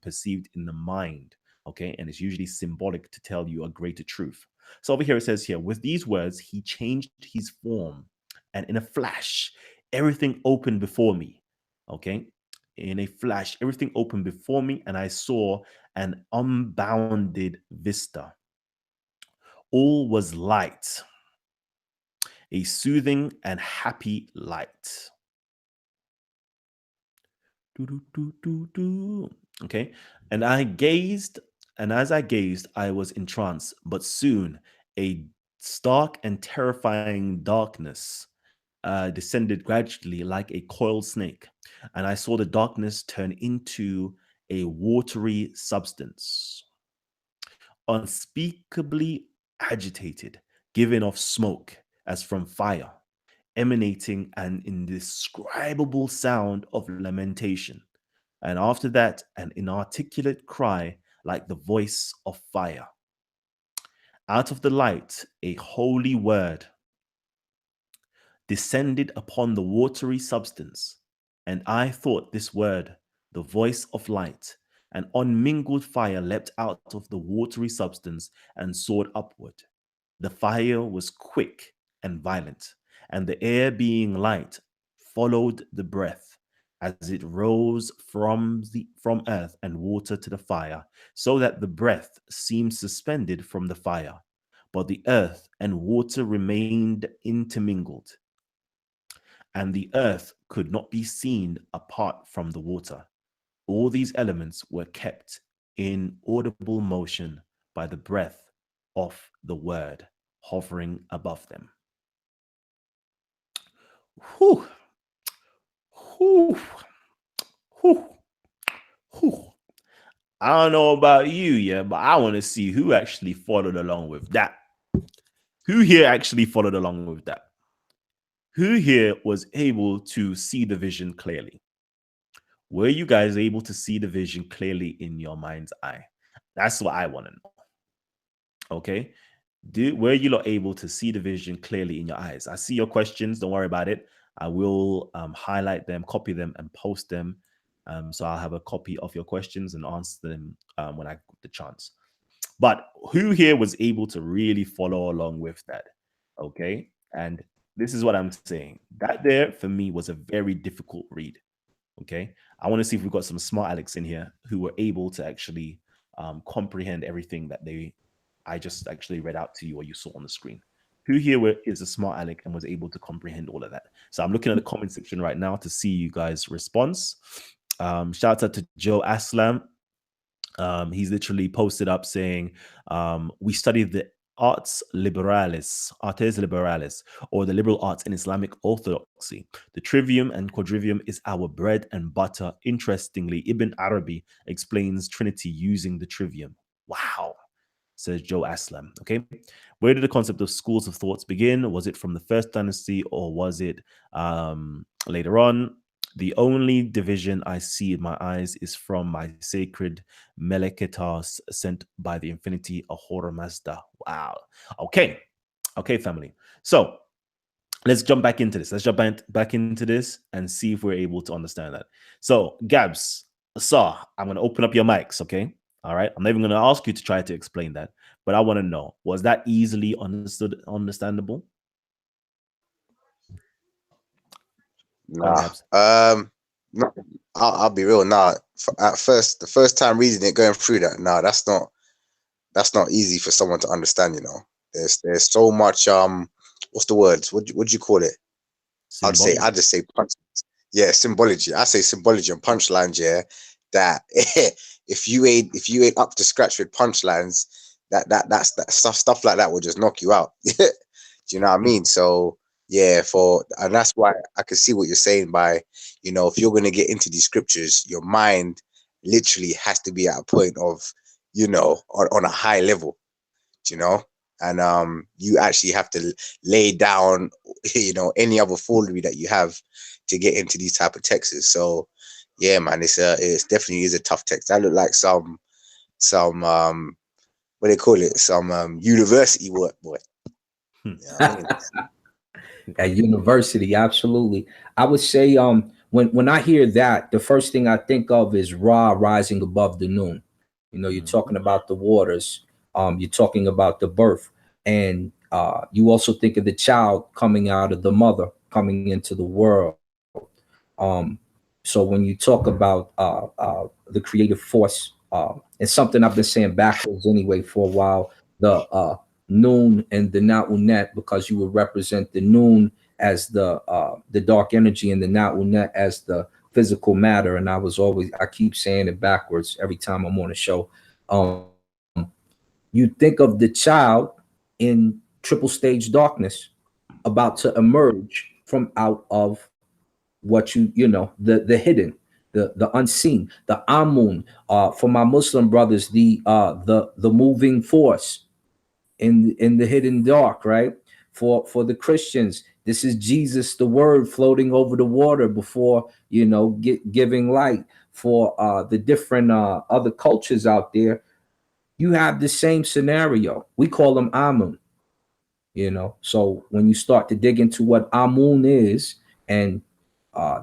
perceived in the mind, okay? And it's usually symbolic to tell you a greater truth. So over here it says here, with these words, he changed his form, and in a flash, everything opened before me, okay? In a flash, everything opened before me, and I saw an unbounded vista. All was light, a soothing and happy light. Okay. And I gazed, and as I gazed, I was entranced. But soon a stark and terrifying darkness descended gradually like a coiled snake. And I saw the darkness turn into a watery substance, unspeakably agitated, giving off smoke as from fire, emanating an indescribable sound of lamentation. And after that, an inarticulate cry like the voice of fire. Out of the light, a holy word descended upon the watery substance. And I thought this word, the voice of light, an unmingled fire leapt out of the watery substance and soared upward. The fire was quick and violent, and the air being light followed the breath as it rose from earth and water to the fire, so that the breath seemed suspended from the fire, but the earth and water remained intermingled, and the earth could not be seen apart from the water. All these elements were kept in audible motion by the breath of the word hovering above them. Whew. Whew. Whew. Whew. I don't know about you, yeah, but I want to see who actually followed along with that. Who here actually followed along with that? Who here was able to see the vision clearly? Were you guys able to see the vision clearly in your mind's eye? That's what I want to know. Okay. Were you not able to see the vision clearly in your eyes? I see your questions. Don't worry about it. I will highlight them, copy them, and post them. So I'll have a copy of your questions and answer them when I get the chance. But who here was able to really follow along with that? Okay. And this is what I'm saying. That there for me was a very difficult read. Okay. I want to see if we've got some smart Alex in here who were able to actually comprehend everything that I just actually read out to you or you saw on the screen. Who here is a smart Alec and was able to comprehend all of that? So I'm looking at the comment section right now to see you guys' response. Shout out to Joe Aslam. He's literally posted up saying, we studied the artes liberales, or the liberal arts in Islamic orthodoxy. The trivium and quadrivium is our bread and butter. Interestingly, Ibn Arabi explains Trinity using the trivium. Wow, says Joe Aslam. Okay, where did the concept of schools of thoughts begin? Was it from the first dynasty or was it later on? The only division I see in my eyes is from my sacred Meleketas sent by the infinity Ahura Mazda. Wow. Okay. Okay, family. So let's jump back into this. Let's jump back into this and see if we're able to understand that. So, Gabs, Saw, I'm going to open up your mics, okay? All right. I'm not even going to ask you to try to explain that, but I want to know, was that easily understandable? Go on, Nah. Gabs. No, I'll be real. Nah, at first, the first time reading it, going through that, nah, that's not easy for someone to understand. You know, there's so much what's the words? What do you call it? I'd just say punch. Yeah, symbology. I say symbology and punchlines. Yeah, that if you ain't up to scratch with punchlines, that's that stuff like that will just knock you out. Do you know what I mean? So yeah, and that's why I can see what you're saying by, you know, if you're gonna get into these scriptures, your mind literally has to be at a point of, you know, on a high level, you know, and you actually have to lay down, you know, any other foolery that you have to get into these type of texts. So yeah, man, it's definitely is a tough text. That look like some what do they call it, some university work, boy. You know what I mean? At university, absolutely. I would say when I hear that, the first thing I think of is Ra rising above the noon. You know, you're talking about the waters, you're talking about the birth, and you also think of the child coming out of the mother, coming into the world. So when you talk about the creative force, it's something I've been saying backwards anyway for a while. The noon and the Na'unet, because you would represent the noon as the dark energy and the Na'unet as the physical matter. And I keep saying it backwards every time I'm on a show. You think of the child in triple stage darkness about to emerge from out of what you know, the hidden, the unseen, the amun, for my Muslim brothers, the moving force in the hidden dark, right? For the Christians, this is Jesus, the word floating over the water before, you know, giving light. For the different other cultures out there, you have the same scenario. We call them amun, you know. So when you start to dig into what amun is, and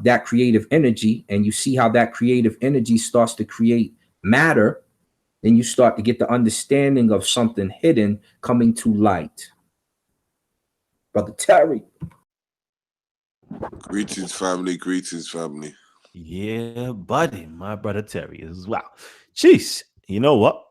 that creative energy, and you see how that creative energy starts to create matter, then you start to get the understanding of something hidden coming to light. Brother Terry. Greetings, family. Greetings, family. Yeah, buddy. My brother Terry as well. Jeez. You know what?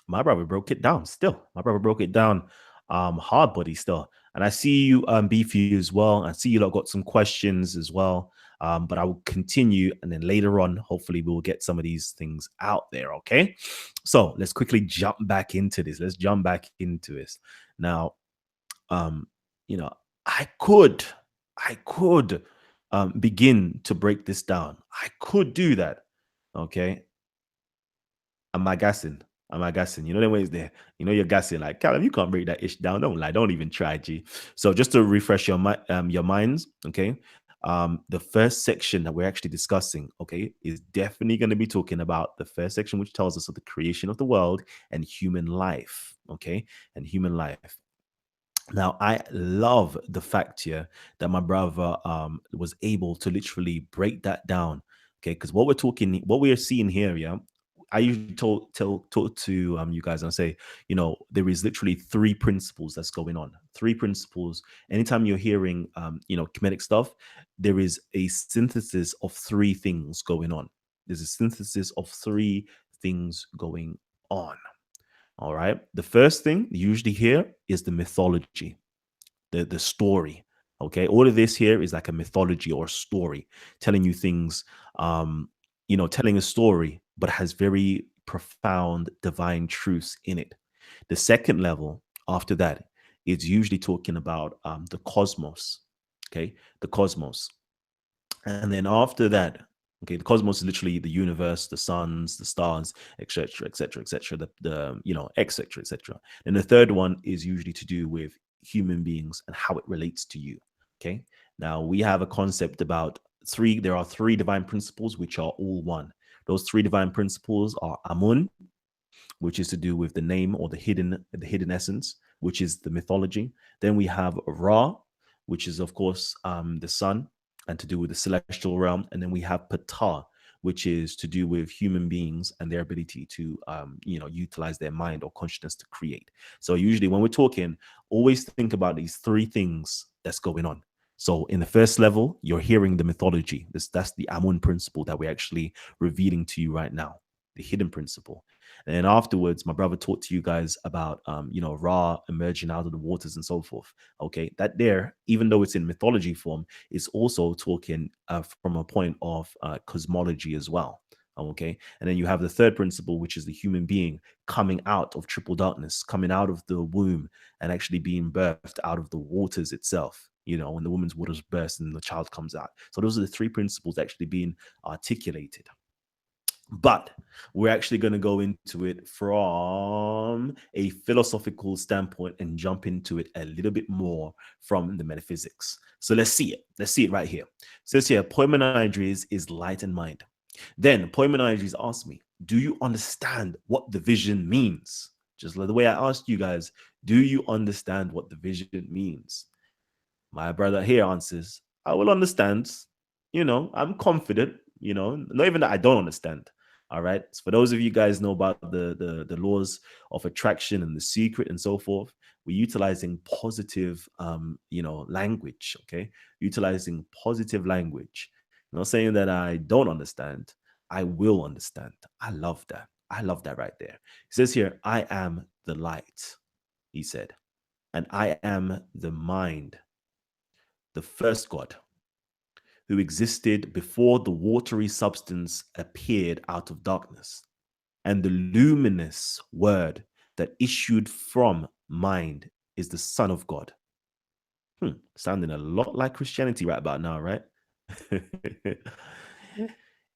My brother broke it down still. My brother broke it down hard body still. And I see you Beefy as well. I see you lot got some questions as well. But I will continue, and then later on, hopefully we will get some of these things out there. Okay. So let's quickly jump back into this. Let's jump back into this. Now, you know, I could begin to break this down. I could do that. Okay. Am I gassing? Am I gassing? You know, the ways there. You know, you're gassing like, Callum, you can't break that ish down. Don't lie. Don't even try, G. So just to refresh your minds, okay. The first section that we're actually discussing, okay, is definitely going to be talking about the first section, which tells us of the creation of the world and human life, okay, and human life. Now, I love the fact here that my brother was able to literally break that down, okay, because what we are seeing here, yeah. I usually talk to you guys and say, you know, there is literally three principles that's going on. Three principles. Anytime you're hearing, you know, Kemetic stuff, there is a synthesis of three things going on. There's a synthesis of three things going on. All right. The first thing you usually hear is the mythology, the story. Okay. All of this here is like a mythology or story telling you things, you know, telling a story, but has very profound divine truths in it. The second level after that is usually talking about the cosmos. Okay. The cosmos. And then after that, okay, the cosmos is literally the universe, the suns, the stars, etc., etc., etc., the you know, etc., etc. And the third one is usually to do with human beings and how it relates to you. Okay. Now we have a concept about there are three divine principles which are all one. Those three divine principles are Amun, which is to do with the name or the hidden essence, which is the mythology. Then we have Ra, which is of course the sun and to do with the celestial realm. And then we have Ptah, which is to do with human beings and their ability to utilize their mind or consciousness to create. So usually when we're talking, always think about these three things that's going on. So in the first level, you're hearing the mythology. That's the Amun principle that we're actually revealing to you right now, the hidden principle. And then afterwards, my brother talked to you guys about, Ra emerging out of the waters and so forth. Okay, that there, even though it's in mythology form, is also talking from a point of cosmology as well. Okay, and then you have the third principle, which is the human being coming out of triple darkness, coming out of the womb and actually being birthed out of the waters itself. When the woman's waters burst and the child comes out. So those are the three principles actually being articulated. But we're actually going to go into it from a philosophical standpoint and jump into it a little bit more from the metaphysics. So let's see it. Let's see it right here. So this here, Poimenides is light and mind. Then Poimenides asked me, do you understand what the vision means? Just like the way I asked you guys, do you understand what the vision means? My brother here answers, I will understand. I'm confident, not even that I don't understand. All right. So for those of you guys know about the laws of attraction and the secret and so forth, we're utilizing positive, language. Okay. Utilizing positive language. I'm not saying that I don't understand. I will understand. I love that. I love that right there. He says here, I am the light, he said, and I am the mind, the first God, who existed before the watery substance appeared out of darkness, and the luminous word that issued from mind is the Son of God. Sounding a lot like Christianity right about now, right?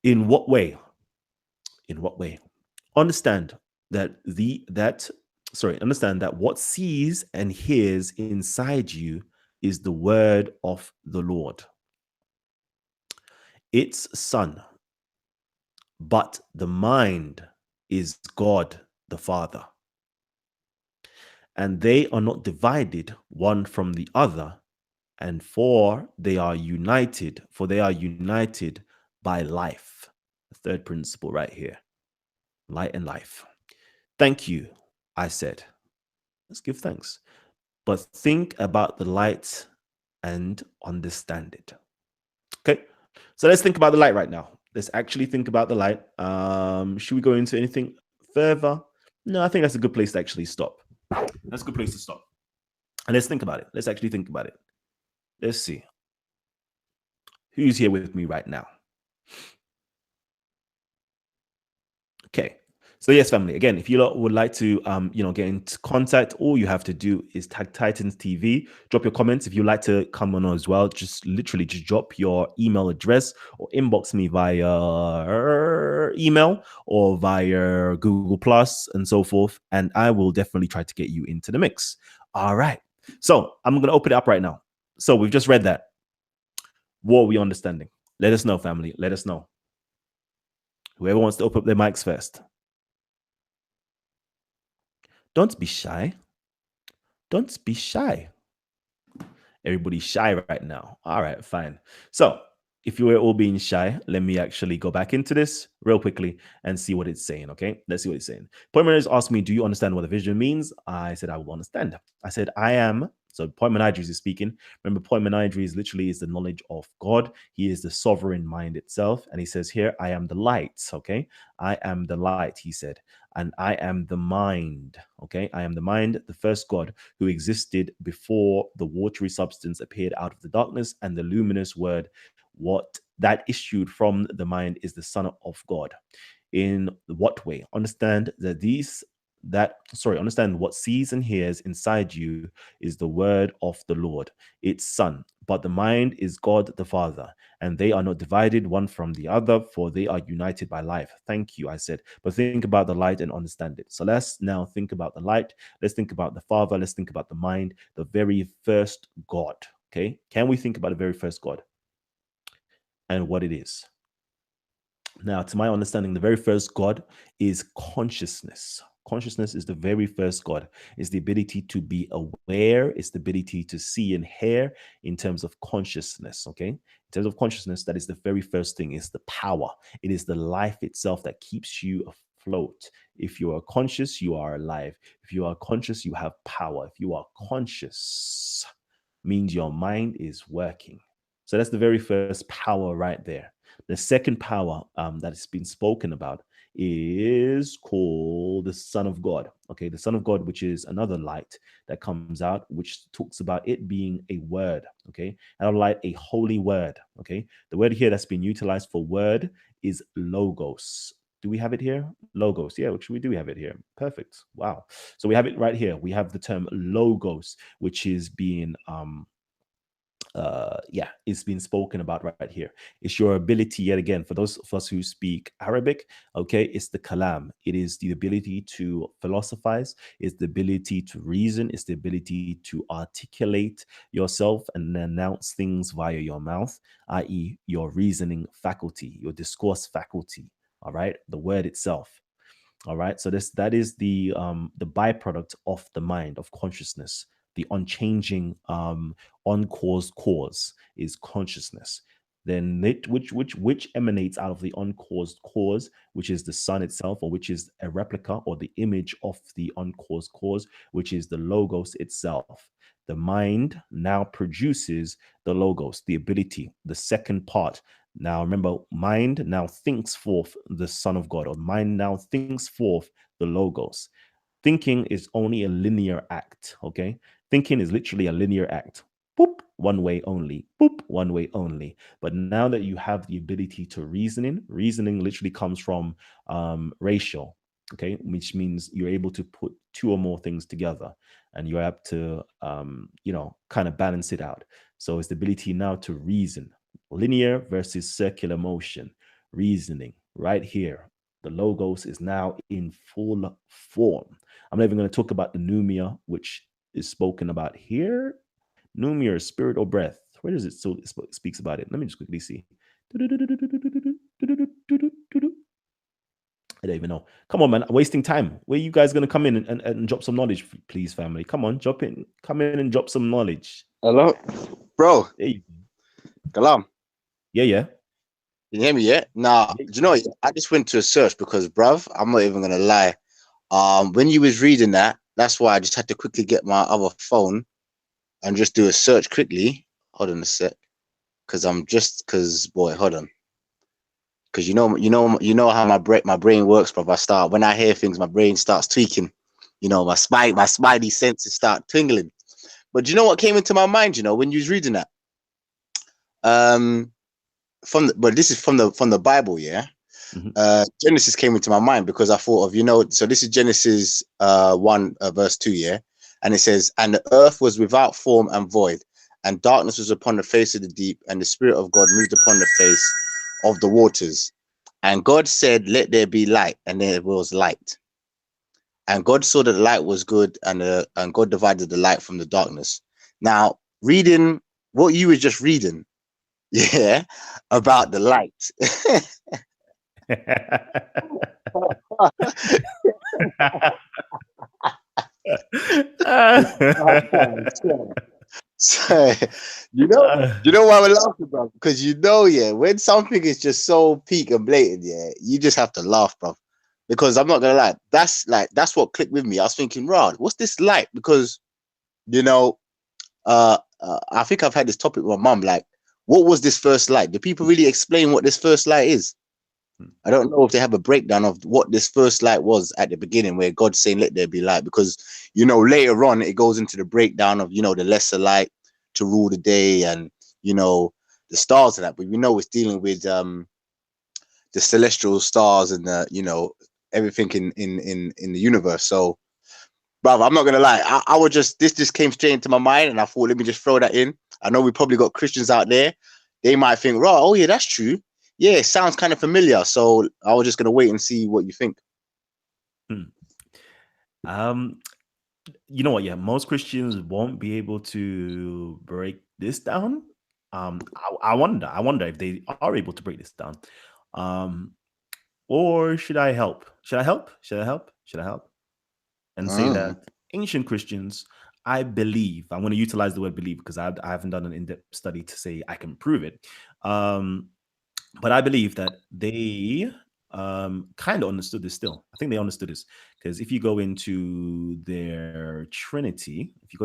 In what way? In what way? Understand that understand that what sees and hears inside you is the word of the Lord, its son. But the mind is God the Father. And they are not divided one from the other, and for they are united by life. The third principle right here, light and life. Thank you, I said. Let's give thanks. But think about the light and understand it. Okay, so let's think about the light right now. Let's actually think about the light. Should we go into anything further? No, I think that's a good place to actually stop. That's a good place to stop. And let's think about it. Let's actually think about it. Let's see. Who's here with me right now? Okay. So yes, family, again, if you lot would like to, get into contact, all you have to do is tag Titans TV, drop your comments. If you'd like to come on as well, just drop your email address or inbox me via email or via Google Plus and so forth. And I will definitely try to get you into the mix. All right. So I'm going to open it up right now. So we've just read that. What are we understanding? Let us know, family. Let us know. Whoever wants to open up their mics first. Don't be shy. Don't be shy. Everybody's shy right now. All right, fine. So if you were all being shy, let me actually go back into this real quickly and see what it's saying, okay? Let's see what it's saying. Poimenides asked me, do you understand what the vision means? I said, I will understand. I said, I am. So Poimenides is speaking. Remember, Poimenides literally is the knowledge of God. He is the sovereign mind itself. And he says here, I am the light, okay? I am the light, he said. And I am the mind, okay? I am the mind, the first God who existed before the watery substance appeared out of the darkness, and the luminous word, what that issued from the mind is the Son of God. In what way? Understand what sees and hears inside you is the word of the Lord, its Son. But the mind is God the Father, and they are not divided one from the other, for they are united by life. Thank you, I said. But think about the light and understand it. So let's now think about the light. Let's think about the Father. Let's think about the mind, the very first God. Okay? Can we think about the very first God? and what it is. Now, to my understanding, the very first God is consciousness. Consciousness is the very first God. It's the ability to be aware. It's the ability to see and hear in terms of consciousness. Okay. In terms of consciousness, that is the very first thing. It's the power. It is the life itself that keeps you afloat. If you are conscious, you are alive. If you are conscious, you have power. If you are conscious, means your mind is working. So that's the very first power right there. The second power that has been spoken about is called the Son of God. Okay, the Son of God, which is another light that comes out, which talks about it being a word. Okay, another light, a holy word. Okay, the word here that's been utilized for word is logos. Do we have it here? Logos. Yeah, which we do have it here. Perfect. Wow. So we have it right here. We have the term logos, which is being it's been spoken about right here. It's your ability, yet again, for those of us who speak Arabic, okay, it's the kalam. It is the ability to philosophize, it's the ability to reason, it's the ability to articulate yourself and announce things via your mouth, i.e., your reasoning faculty, your discourse faculty. All right, the word itself. All right, so that is the byproduct of the mind, of consciousness. The unchanging uncaused cause is consciousness. Then which emanates out of the uncaused cause, which is the sun itself, or which is a replica or the image of the uncaused cause, which is the logos itself. The mind now produces the logos, the ability, the second part. Now remember, mind now thinks forth the Son of God, or mind now thinks forth the logos. Thinking is only a linear act, okay? Thinking is literally a linear act. Boop, one way only. Boop, one way only. But now that you have the ability to reasoning literally comes from ratio, okay? Which means you're able to put two or more things together and you're able to, kind of balance it out. So it's the ability now to reason. Linear versus circular motion, reasoning right here. The logos is now in full form. I'm not even going to talk about the pneumia, which is spoken about here. Pneumia is spirit or breath. Where does it speaks about it? Let me just quickly see. I don't even know. Come on, man. I'm wasting time. Where you guys going to come in and drop some knowledge, please, family? Come on, drop in. Come in and drop some knowledge. Hello, bro. There you go. Kalam. Yeah. Can you hear me yet? Nah, do you know what? I just went to a search because, bruv, I'm not even gonna lie. When you was reading that, that's why I just had to quickly get my other phone and just do a search quickly. Hold on a sec, boy, hold on. Because you know how my brain works, bruv. When I hear things, my brain starts tweaking. You know, my spidey senses start tingling. But do you know what came into my mind? You know, when you was reading that, this is from the Bible, yeah. Mm-hmm. Genesis came into my mind because I thought of, so this is Genesis 1 verse 2, yeah, and it says, and the earth was without form and void, and darkness was upon the face of the deep, and the Spirit of God moved upon the face of the waters. And God said, let there be light, and there was light. And God saw that the light was good, and God divided the light from the darkness. Now, reading what you were just reading, yeah, about the light. So, you know why we're laughing, bro? Because when something is just so peak and blatant, yeah, you just have to laugh, bro. Because I'm not gonna lie, that's what clicked with me. I was thinking, Rod, what's this light? Because I think I've had this topic with my mum, like, what was this first light? Do people really explain what this first light is? I don't know if they have a breakdown of what this first light was at the beginning, where God's saying, let there be light, because, later on, it goes into the breakdown of, the lesser light to rule the day and, the stars and that. But we know it's dealing with the celestial stars and, everything in the universe. So, brother, I'm not going to lie. This just came straight into my mind and I thought, let me just throw that in. I know we probably got Christians out there. They might think, oh yeah, that's true. Yeah, it sounds kind of familiar. So I was just going to wait and see what you think. You know what? Yeah, most Christians won't be able to break this down. I wonder if they are able to break this down. Or should I help? Should I help? And say that ancient Christians, I believe, I'm going to utilize the word believe because I haven't done an in-depth study to say I can prove it. But I believe that they kind of understood this still. I think they understood this because if you go into their Trinity, their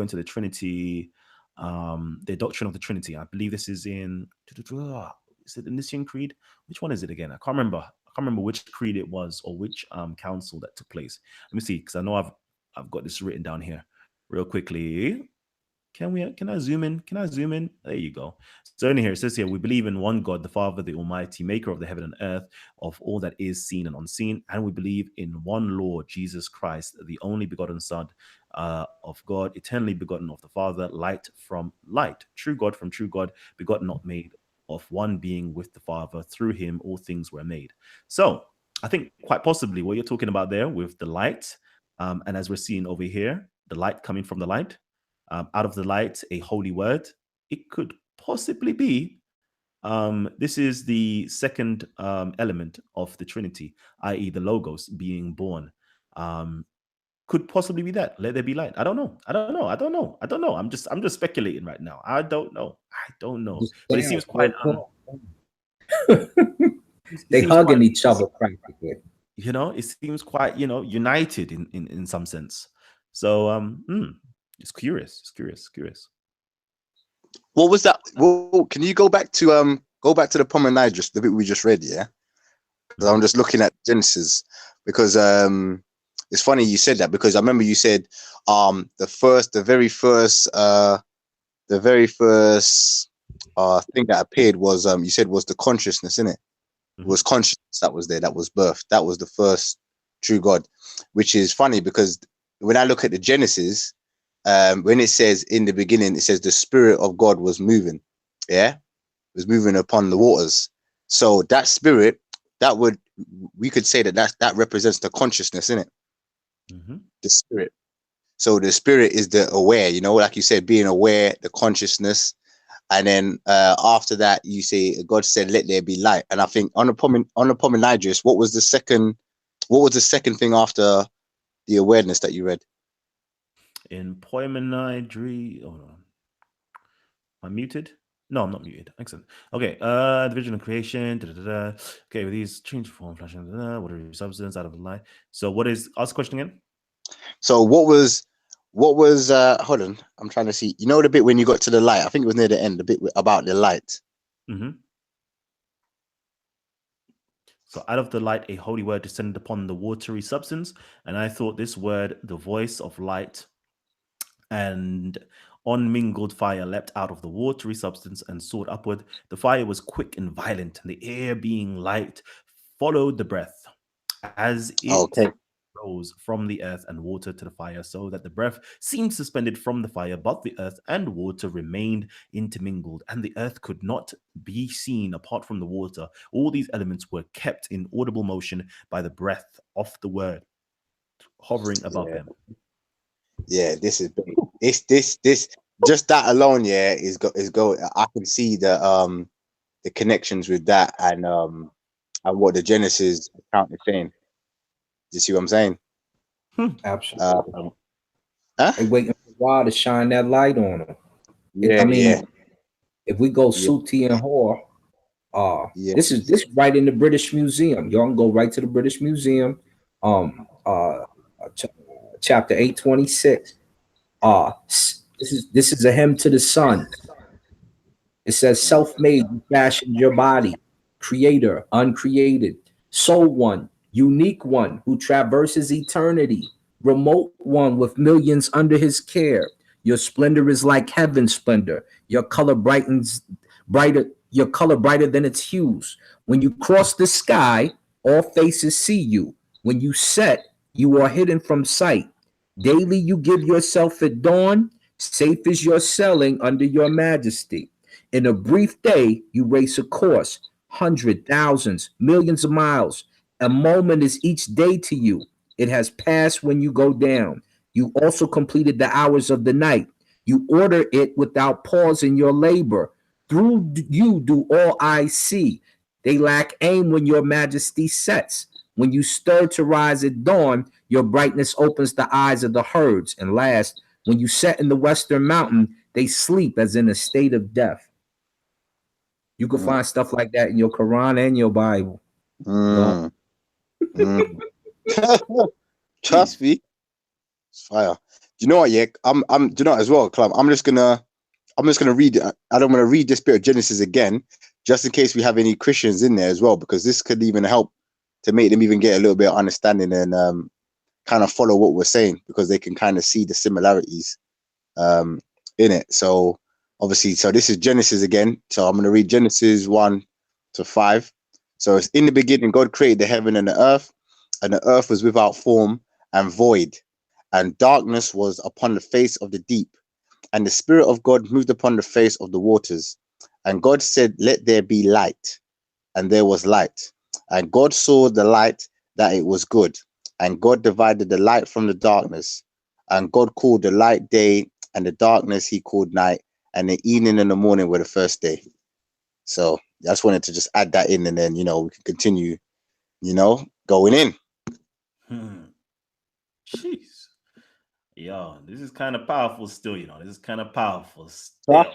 doctrine of the Trinity, I believe this is in, is it the Nicene Creed? Which one is it again? I can't remember which creed it was or which council that took place. Let me see, because I know I've got this written down here real quickly. Can I zoom in? There you go. So in here, it says here, we believe in one God, the Father, the Almighty, maker of the heaven and earth, of all that is seen and unseen. And we believe in one Lord, Jesus Christ, the only begotten Son of God, eternally begotten of the Father, light from light, true God from true God, begotten, not made, of one being with the Father. Through him, all things were made. So I think quite possibly what you're talking about there with the light, and as we're seeing over here, the light coming from the light, out of the light, a holy word. It could possibly be this is the second element of the Trinity, i.e., the Logos being born. Could possibly be that. Let there be light. I don't know. I'm just speculating right now. I don't know. But it seems quite. They hugging each other practically. It seems quite united in some sense. So it's curious. What was that? Well, can you go back to the Pomenidus, the bit we just read? Yeah, because I'm just looking at Genesis because it's funny you said that because I remember you said the very first thing that appeared was you said was the consciousness, innit? It was consciousness that was there, that was birth, that was the first true God, which is funny because when I look at the Genesis, when it says in the beginning, it says the Spirit of God was moving, was moving upon the waters. So that Spirit, we could say that represents the consciousness, innit? The Spirit. So the Spirit is the aware, like you said, being aware, the consciousness. And then after that, you say God said, "Let there be light." And I think on the Pomenidus, what was the second thing after the awareness that you read? In Pomenidus, hold on. I'm muted. No, I'm not muted. Excellent. Okay. Division and creation. Okay, with these change form, flashing. What are substance out of the light? So, what is? Ask the question again. So, what was? Hold on, I'm trying to see. The bit when you got to the light. I think it was near the end. The bit about the light. So out of the light, a holy word descended upon the watery substance. And I thought this word, the voice of light, and unmingled fire leapt out of the watery substance and soared upward. The fire was quick and violent, and the air being light followed the breath as it rose from the earth and water to the fire, so that the breath seemed suspended from the fire, but the earth and water remained intermingled, and the earth could not be seen apart from the water. All these elements were kept in audible motion by the breath of the word hovering above them. Yeah, this is big. This just that alone, is go. I can see the connections with that and what the Genesis account is saying. You see what I'm saying? Absolutely. They waiting for God to shine that light on them. If we go Suti and Hor, this is right in the British Museum. Y'all can go right to the British Museum. Chapter 826. This is a hymn to the sun. It says, "Self-made, you fashioned your body, creator, uncreated, soul one, unique one who traverses eternity, remote one with millions under his care. Your splendor is like heaven's splendor. Your color brightens brighter. Your color brighter than its hues. When you cross the sky, all faces see you. When you set, you are hidden from sight. Daily you give yourself at dawn. Safe is your selling under your majesty. In a brief day, you race a course, hundreds, thousands, millions of miles. A moment is each day to you. It has passed when you go down. You also completed the hours of the night. You order it without pause in your labor. Through you do all eyes see. They lack aim when your majesty sets. When you stir to rise at dawn, your brightness opens the eyes of the herds. And last, when you set in the western mountain, they sleep as in a state of death. You can find stuff like that in your Quran and your Bible. Trust me, it's fire. Do you know what? Yeah, I'm. Do you know what as well, Kalam? I'm just gonna read. I don't want to read this bit of Genesis again, just in case we have any Christians in there as well, because this could even help to make them even get a little bit of understanding and kind of follow what we're saying, because they can kind of see the similarities in it. So obviously, so this is Genesis again. So I'm going to read Genesis 1-5. So it's in the beginning, God created the heaven and the earth was without form and void, and darkness was upon the face of the deep, and the Spirit of God moved upon the face of the waters. And God said, let there be light, and there was light. And God saw the light that it was good, and God divided the light from the darkness. And God called the light day, and the darkness he called night, and the evening and the morning were the first day. So I just wanted to just add that in, and then, you know, we can continue, you know, going in. Jeez. Yo, this is kind of powerful still, you know. This is kind of powerful still.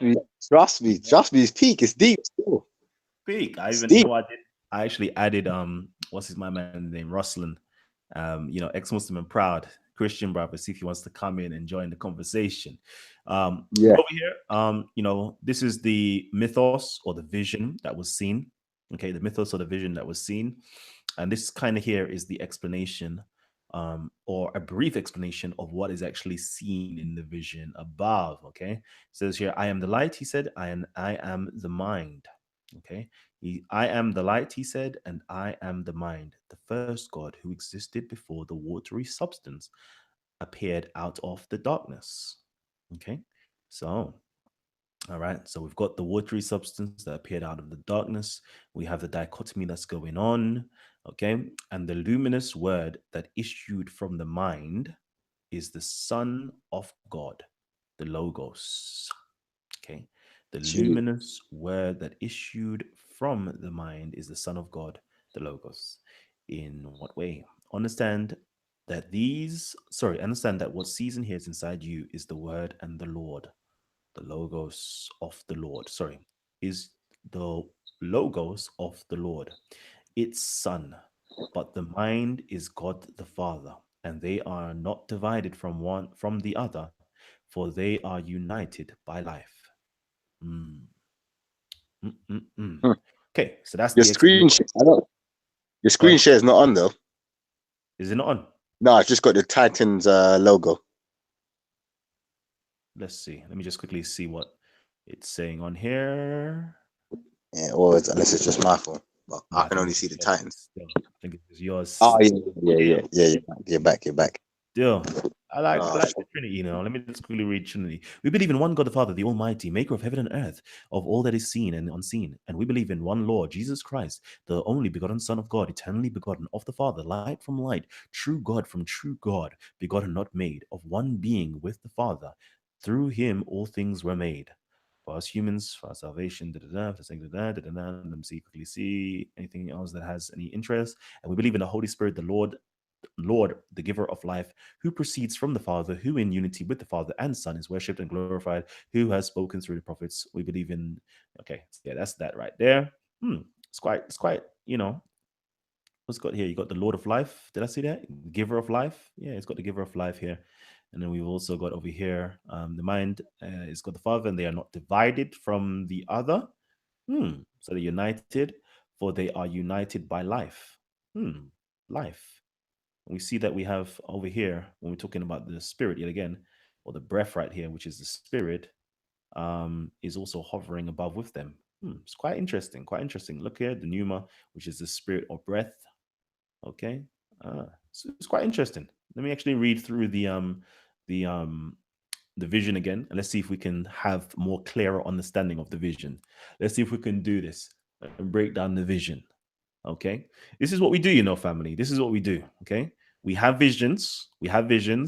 Trust me, it's peak, it's deep still. Peak. You know what I did? I actually added what's his my man name? Ruslan. You know, ex-Muslim and proud Christian brother, see if he wants to come in and join the conversation. Over here, you know, this is the mythos or the vision that was seen. Okay, the mythos or the vision that was seen. And this kind of here is the explanation, or a brief explanation of what is actually seen in the vision above. Okay, it says here, I am the light, he said, I am the mind. Okay, I am the light, he said, and I am the mind. The first God who existed before the watery substance appeared out of the darkness. Okay, so all right, so we've got the watery substance that appeared out of the darkness. We have the dichotomy that's going on, okay? And the luminous word that issued from the mind is the Son of God, the Logos, okay? The luminous word that issued from the mind is the Son of God, the Logos. In what way? Understand that what season here is inside you is the word and the Lord. The logos of the Lord, is the logos of the Lord, its son, but the mind is God the Father, and they are not divided from the other, for they are united by life. Okay, so that's your the screen share. Your screen share is not on though. Is it not on? No, it's just got the Titans logo. Let's see. Let me just quickly see what it's saying on here. Yeah, or unless it's just my phone. But I can only see the Titans. Still, I think it was yours. Oh yeah. You're back. Still, I like the Trinity, you know. Let me just quickly read Trinity. We believe in one God the Father, the Almighty, maker of heaven and earth, of all that is seen and unseen. And we believe in one Lord, Jesus Christ, the only begotten Son of God, eternally begotten of the Father, light from light, true God from true God, begotten, not made, of one being with the Father. Through him all things were made. For us humans, for our salvation, Let me see anything else that has any interest. And we believe in the Holy Spirit, the Lord, the giver of life, who proceeds from the Father, who in unity with the Father and Son is worshipped and glorified, who has spoken through the prophets. We believe in, okay, yeah, that's that right there. It's quite, you know, what's got here? You got the Lord of life. Did I see that? Giver of life. Yeah, it's got the giver of life here. And then we've also got over here, the mind is got the Father, and they are not divided from the other. So they're united, for they are united by life. Life. We see that we have over here, when we're talking about the spirit yet again, or the breath right here, which is the spirit, is also hovering above with them. It's quite interesting. Look here, the pneuma, which is the spirit or breath. Okay. So it's quite interesting. Let me actually read through the vision again, and let's see if we can have more clearer understanding of the vision. Let's see if we can do this and break down the vision. Okay, this is what we do, you know, family. This is what we do. Okay, we have visions.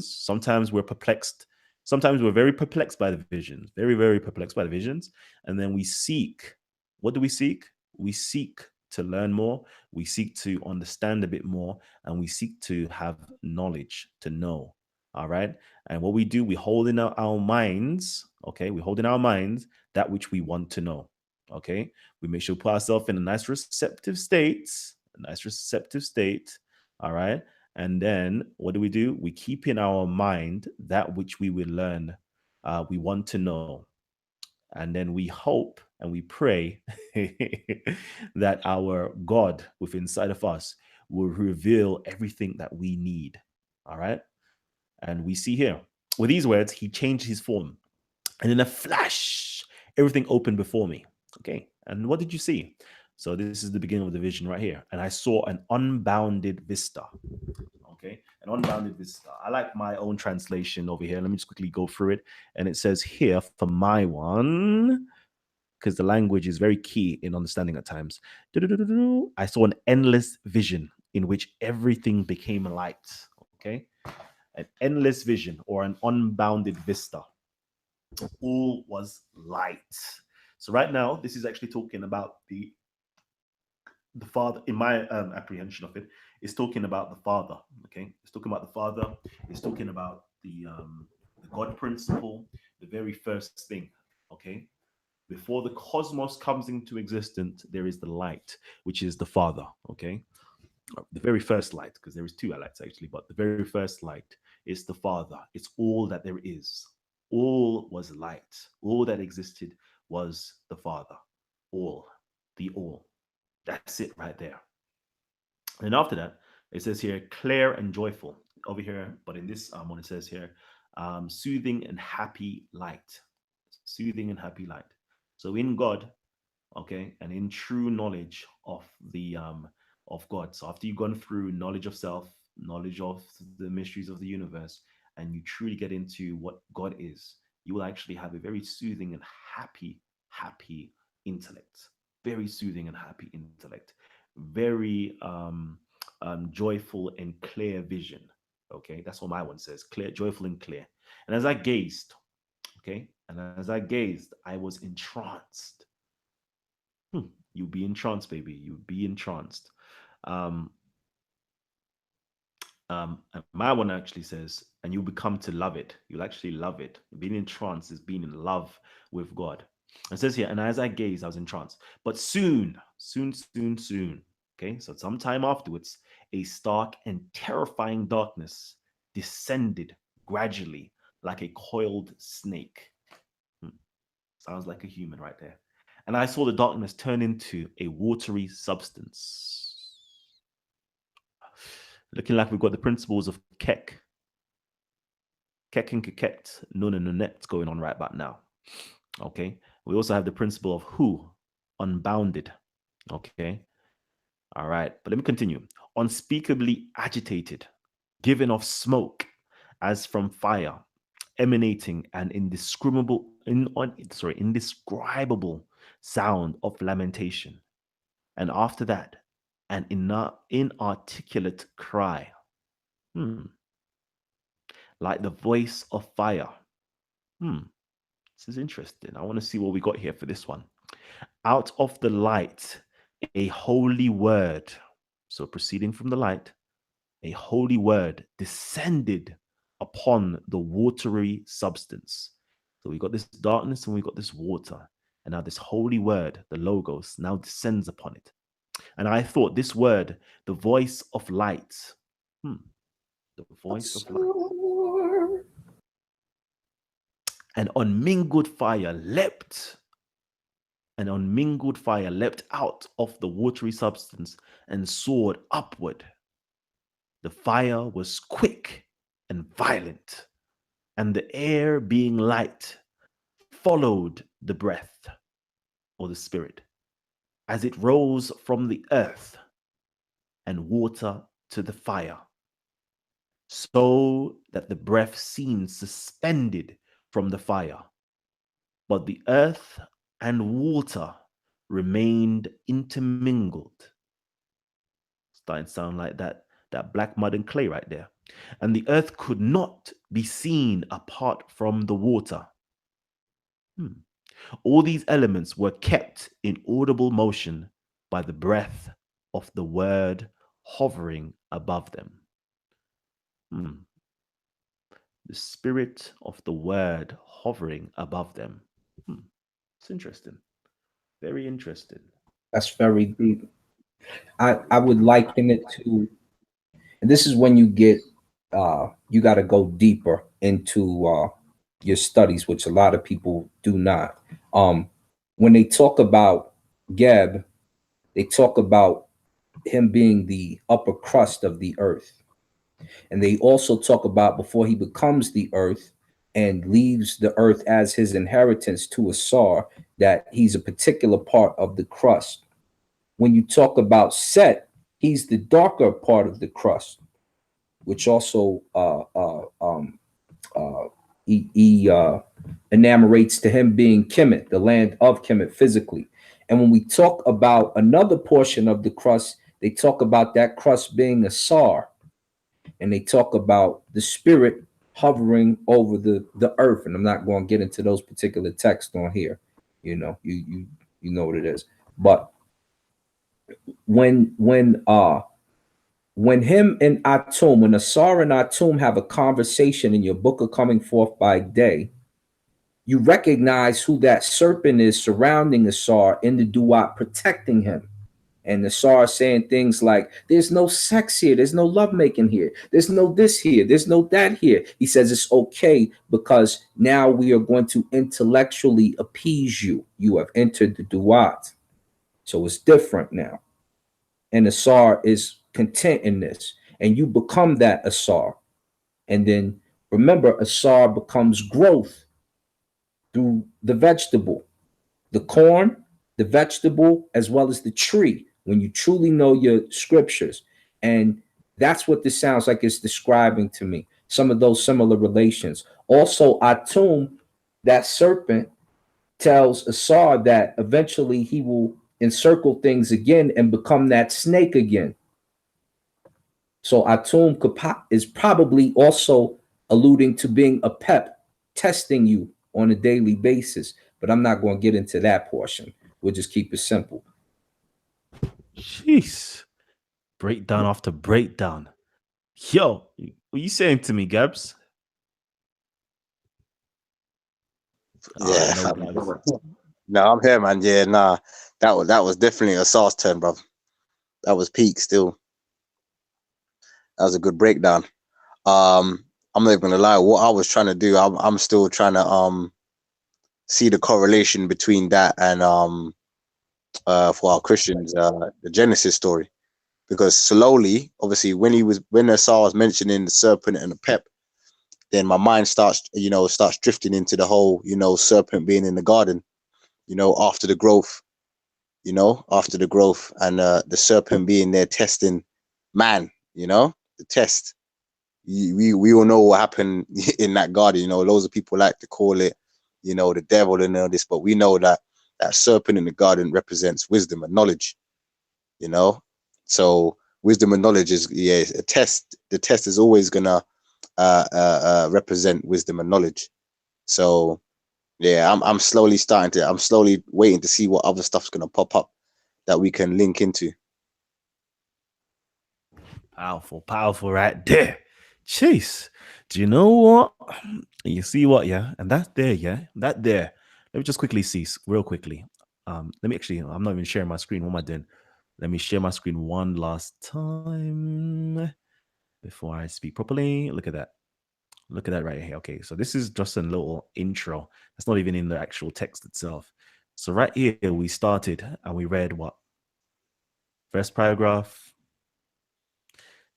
Sometimes we're perplexed. Sometimes we're very perplexed by the visions, very, very perplexed by the visions. And then we seek. What do we seek? We seek to learn more. We seek to understand a bit more. And we seek to have knowledge, to know. All right. And what we do, we hold in our minds. Okay. We hold in our minds that which we want to know. Okay. We make sure we put ourselves in a nice receptive state. All right. And then what do? We keep in our mind that which we will learn, we want to know. And then we hope and we pray that our God within inside of us will reveal everything that we need. All right. And we see here, with these words, he changed his form. And in a flash, everything opened before me. Okay. And what did you see? So this is the beginning of the vision right here. And I saw an unbounded vista. Okay, an unbounded vista. I like my own translation over here. Let me just quickly go through it. And it says here for my one, because the language is very key in understanding at times. I saw an endless vision in which everything became light. Okay, an endless vision or an unbounded vista. All was light. So right now, this is actually talking about the Father. In my apprehension of it, is talking about the Father. Okay, it's talking about the Father. It's talking about the God principle, the very first thing. Okay, before the cosmos comes into existence, there is the light, which is the Father. Okay, the very first light, because there is two lights actually, but the very first light is the Father. It's all that there is. All was light. All that existed was the Father. All, the all. That's it right there. And after that, it says here, clear and joyful over here. But in this one, it says here, soothing and happy light. Soothing and happy light. So in God, okay, and in true knowledge of the of God. So after you've gone through knowledge of self, knowledge of the mysteries of the universe, and you truly get into what God is, you will actually have a very soothing and happy intellect. Very soothing and happy intellect. Very joyful and clear vision. Okay, that's what my one says. Clear, joyful, and clear. And as I gazed, I was entranced. You'll be entranced, baby. You'll be entranced. My one actually says, and you'll become to love it. You'll actually love it. Being in trance is being in love with God. It says here, and as I gazed, I was in trance. But soon, okay, so sometime afterwards, a stark and terrifying darkness descended gradually like a coiled snake. Sounds like a human right there. And I saw the darkness turn into a watery substance. Looking like we've got the principles of Kek and Keket, Nun and Nunet going on right about now. Okay. We also have the principle of Hu, unbounded. Okay. All right. But let me continue. Unspeakably agitated, giving off smoke as from fire, emanating an indescribable sound of lamentation. And after that, an inarticulate cry. Like the voice of fire. This is interesting. I want to see what we got here for this one. Out of the light, a holy word. So proceeding from the light, a holy word descended upon the watery substance. So we got this darkness and we got this water. And now this holy word, the Logos, now descends upon it. And I thought this word, the voice of light. The voice of light. And unmingled fire leapt. And unmingled fire leapt out of the watery substance and soared upward. The fire was quick and violent, and the air being light followed the breath or the spirit as it rose from the earth and water to the fire, so that the breath seemed suspended from the fire, but the earth and water remained intermingled. Starting to sound like that black mud and clay right there. and the earth could not be seen apart from the water. All these elements were kept in audible motion by the breath of the word hovering above them. The spirit of the word hovering above them. It's interesting. Very interesting. That's very deep. I would liken it to, and this is when you get you got to go deeper into your studies, which a lot of people do not. When they talk about Geb, they talk about him being the upper crust of the earth. And they also talk about before he becomes the earth and leaves the earth as his inheritance to Asar, that he's a particular part of the crust. When you talk about Set, he's the darker part of the crust, which also enumerates to him being Kemet, the land of Kemet physically. And when we talk about another portion of the crust, they talk about that crust being Asar, and they talk about the spirit hovering over the earth. And I'm not going to get into those particular texts on here. You know, you know what it is. But when him and Atum, when Asar and Atum have a conversation in your book of Coming Forth by Day, you recognize who that serpent is surrounding Asar in the Duat, protecting him. And Asar saying things like, there's no sex here, there's no lovemaking here, there's no this here, there's no that here. He says it's okay because now we are going to intellectually appease you. You have entered the Duat. So it's different now. And Asar is content in this. And you become that Asar. And then remember, Asar becomes growth through the vegetable, the corn, the vegetable, as well as the tree, when you truly know your scriptures. And that's what this sounds like it's describing to me, some of those similar relations. Also, Atum, that serpent, tells Asar that eventually he will encircle things again and become that snake again. So Atum is probably also alluding to being a pep, testing you on a daily basis. But I'm not going to get into that portion. We'll just keep it simple. Jeez. Breakdown after breakdown. Yo, what you saying to me, Gabs? Yeah, no, fam. Gabs. No, I'm here, man. Yeah, nah, that was definitely a sauce turn, bro. That was peak still. That was a good breakdown. I'm not even gonna lie. What I was trying to do, I'm still trying to see the correlation between that and for our Christians, the Genesis story, because slowly, obviously, when Asar was mentioning the serpent and the pep, then my mind starts drifting into the whole, serpent being in the garden, after the growth, and the serpent being there testing man, the test. We all know what happened in that garden. Loads of people like to call it, the devil and all this, but we know that serpent in the garden represents wisdom and knowledge, so wisdom and knowledge is a test. The test is always gonna represent wisdom and knowledge. So yeah, I'm slowly waiting to see what other stuff's gonna pop up that we can link into. Powerful right there. Chase, do you know what? You see what, yeah? And that's there, yeah? That there. Let me just quickly see, real quickly. I'm not even sharing my screen. What am I doing? Let me share my screen one last time before I speak properly. Look at that. Look at that right here. Okay, so this is just a little intro. It's not even in the actual text itself. So right here, we started and we read what? First paragraph.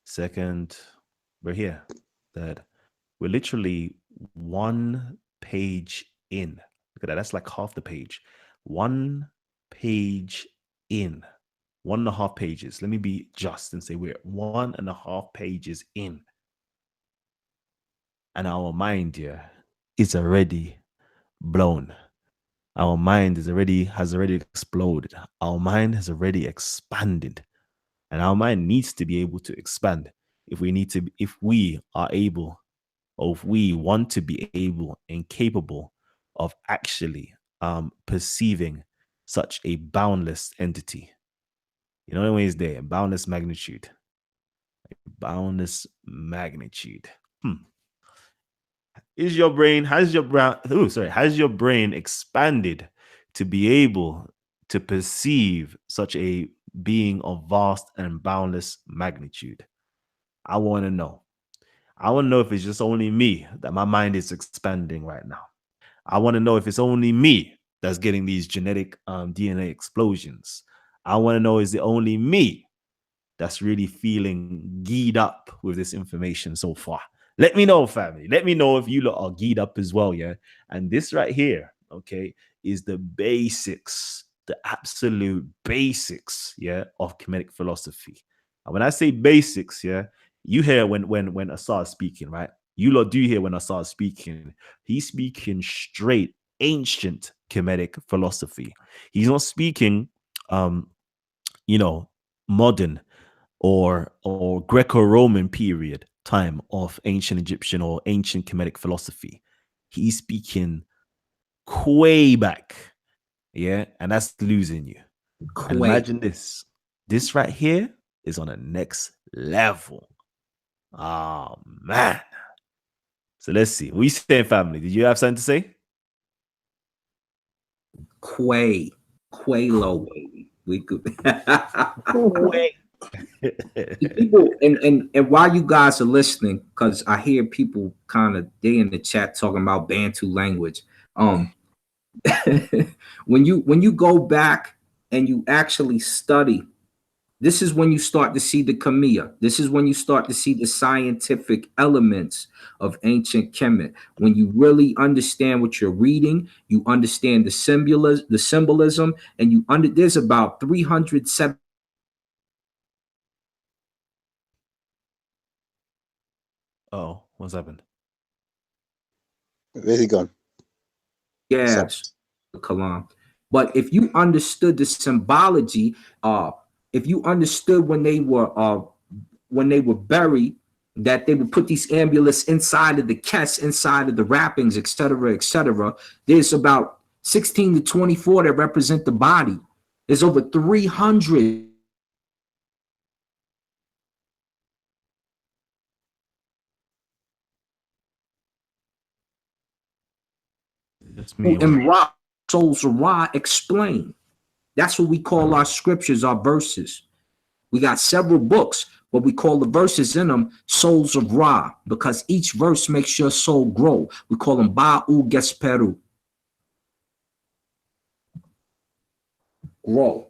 Second, we're here. Third, we're literally one page in. Look at that. That's like half the page. One page in. 1.5 pages. Let me be just and say we're 1.5 pages in. And our mind here is already blown. Our mind has already exploded. Our mind has already expanded. And our mind needs to be able to expand. if we are able, or if we want to be able and capable of actually perceiving such a boundless entity. You know, always there, boundless magnitude. Boundless magnitude. Has your brain expanded to be able to perceive such a being of vast and boundless magnitude? I want to know. I want to know if it's just only me that my mind is expanding right now. I want to know if it's only me that's getting these genetic DNA explosions. I want to know, is it only me that's really feeling geared up with this information so far? Let me know, family. Let me know if you lot are geared up as well, yeah? And this right here, okay, is the basics, the absolute basics, yeah, of Kemetic philosophy. And when I say basics, yeah, you hear when Asar is speaking, right? You lot do hear when Asar is speaking. He's speaking straight ancient Kemetic philosophy. He's not speaking, modern or Greco-Roman period time of ancient Egyptian or ancient Kemetic philosophy. He's speaking way back, yeah, and that's losing you. And imagine this right here is on the next level. Oh man. So let's see. What you saying, family? Did you have something to say? Qualo, baby. We could. Wait. People, and while you guys are listening, because I hear people kind of they in the chat talking about Bantu language. When you go back and you actually study, this is when you start to see the Kamiya. This is when you start to see the scientific elements of ancient Kemet. When you really understand what you're reading, you understand the symbolism, and there's about 307. Oh, what's happened? Where's he gone? Yes, Kalam. But if you understood the symbology, if you understood when they were buried, that they would put these amulets inside of the chest, inside of the wrappings, etc., etc. There's about 16 to 24 that represent the body. There's over 300. That's me. And Ra, souls of Ra explain. That's what we call our scriptures, our verses. We got several books, but we call the verses in them souls of Ra, because each verse makes your soul grow. We call them Ba'u Gesperu. Grow.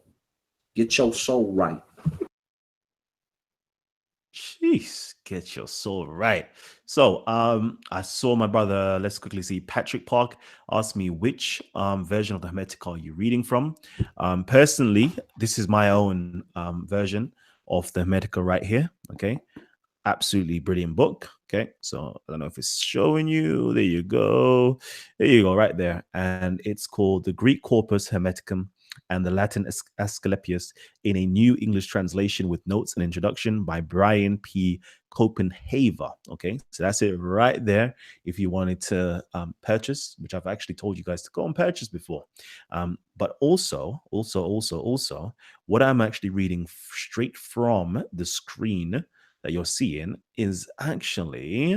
Get your soul right. Jeez, get your soul right. So I saw my brother, let's quickly see, Patrick Park asked me which version of the Hermetica are you reading from. Personally, this is my own version of the Hermetica right here. Okay, absolutely brilliant book. Okay, so I don't know if it's showing you. There you go. There you go, right there. And it's called the Greek Corpus Hermeticum and the Latin Asclepius in a New English translation with notes and introduction by Brian P. Copenhaver. Okay, so that's it right there. If you wanted to purchase, which I've actually told you guys to go and purchase before, but also, what I'm actually reading straight from the screen that you're seeing is actually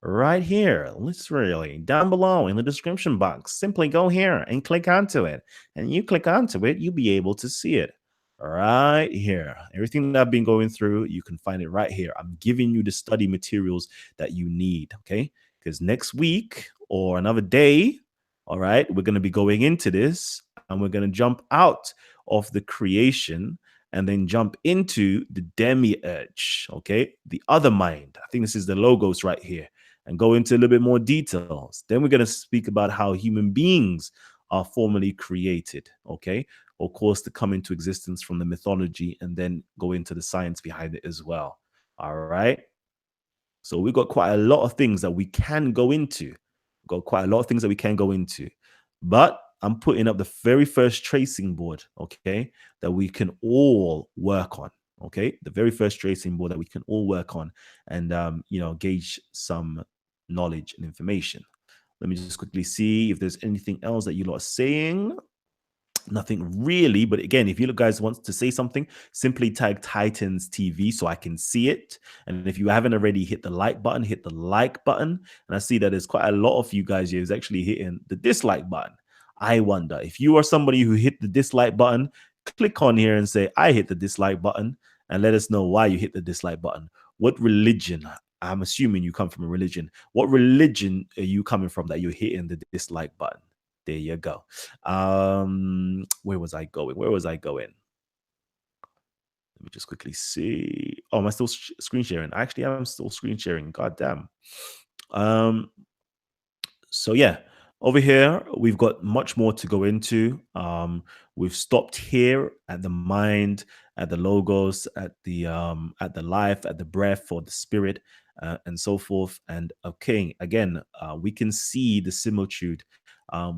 right here, literally down below in the description box. Simply go here and click onto it, and you click onto it, you'll be able to see it right here. Everything that I've been going through, you can find it right here. I'm giving you the study materials that you need, okay? Because next week or another day, all right, we're going to be going into this, and we're going to jump out of the creation and then jump into the demiurge, okay? The other mind. I think this is the logos right here, and go into a little bit more details. Then we're going to speak about how human beings are formally created, okay? Of course, to come into existence from the mythology, and then go into the science behind it as well, all right? So we've got quite a lot of things that we can go into. But I'm putting up the very first tracing board, okay, that we can all work on, Okay, the very first tracing board that we can all work on and gauge some knowledge and information. Let me just quickly see if there's anything else that you lot are saying. Nothing really, but again, if you guys want to say something, simply tag Titans TV so I can see it. And if you haven't already hit the like button, hit the like button. And I see that there's quite a lot of you guys here who's actually hitting the dislike button. I wonder if you are somebody who hit the dislike button, click on here and say, I hit the dislike button, and let us know why you hit the dislike button. What religion? I'm assuming you come from a religion. What religion are you coming from that you're hitting the dislike button? There you go. Where was I going? Let me just quickly see. Oh, am I still screen sharing? Actually, I'm still screen sharing. God damn. So yeah, over here we've got much more to go into. We've stopped here at the mind, at the logos, at the life, at the breath, or the spirit, and so forth. And okay, again, we can see the similitude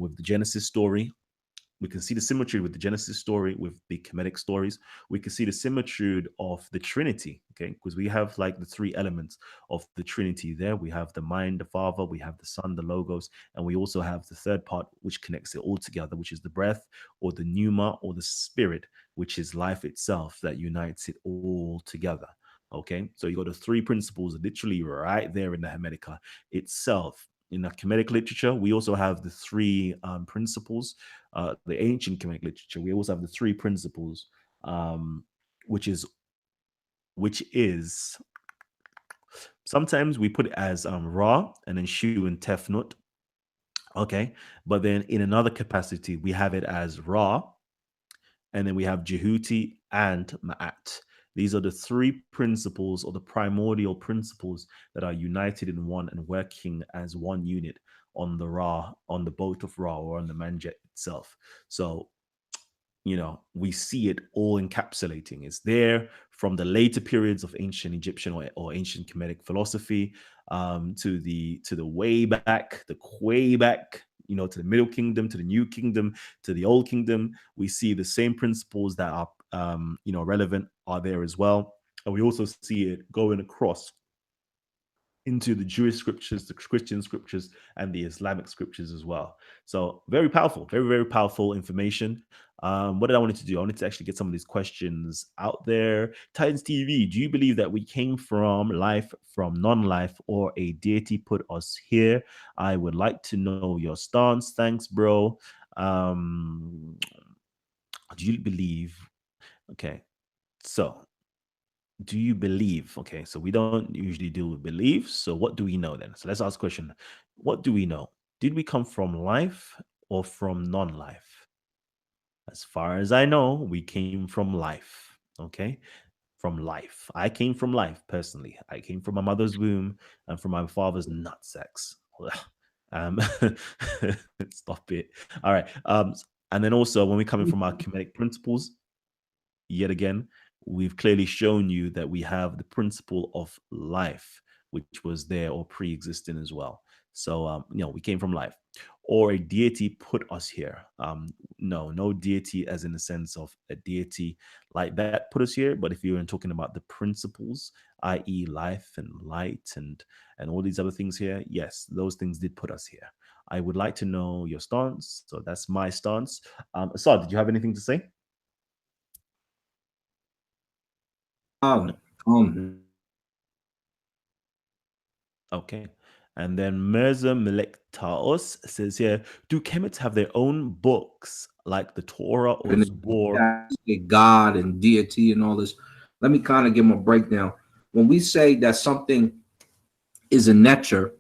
with the Genesis story. We can see the symmetry with the Genesis story, with the Kemetic stories. We can see the symmetry of the Trinity, okay? Because we have like the three elements of the Trinity there. We have the mind, the Father, we have the Son, the Logos, and we also have the third part, which connects it all together, which is the breath, or the pneuma, or the spirit, which is life itself that unites it all together. Okay, so you got the three principles literally right there in the Hermetica itself. In the Kemetic literature, we also have the three principles. The ancient Kemetic literature, we also have the three principles, which is sometimes we put it as Ra and then Shu and Tefnut. Okay, but then in another capacity, we have it as Ra, and then we have Jehuti and Ma'at. These are the three principles, or the primordial principles, that are united in one and working as one unit on the Ra, on the boat of Ra, or on the Manjet itself. So, we see it all encapsulating. It's there from the later periods of ancient Egyptian or ancient Kemetic philosophy to the way back, the way back, to the Middle Kingdom, to the New Kingdom, to the Old Kingdom. We see the same principles that are relevant are there as well. And we also see it going across into the Jewish scriptures, the Christian scriptures, and the Islamic scriptures as well. So very powerful, very, very powerful information. What did I want to do? I wanted to actually get some of these questions out there. Titans TV, do you believe that we came from life, from non-life, or a deity put us here? I would like to know your stance. Thanks, bro. Do you believe? Okay, so do you believe? Okay, so we don't usually deal with beliefs. So what do we know then? So let's ask a question. What do we know? Did we come from life or from non-life? As far as I know, we came from life. Okay, from life. I came from life personally. I came from my mother's womb and from my father's nutsacks. Stop it. All right. And then also when we're coming from our Kemetic principles, yet again, we've clearly shown you that we have the principle of life, which was there or pre-existing as well. So, we came from life, or a deity put us here. No deity as in the sense of a deity like that put us here. But if you're talking about the principles, i.e. life and light and all these other things here, yes, those things did put us here. I would like to know your stance. So that's my stance. Assad, did you have anything to say? Okay. And then Mirza Melektaos says here, do Kemets have their own books like the Torah or Zbor? God and deity and all this. Let me kind of give them a breakdown. When we say that something is a nature,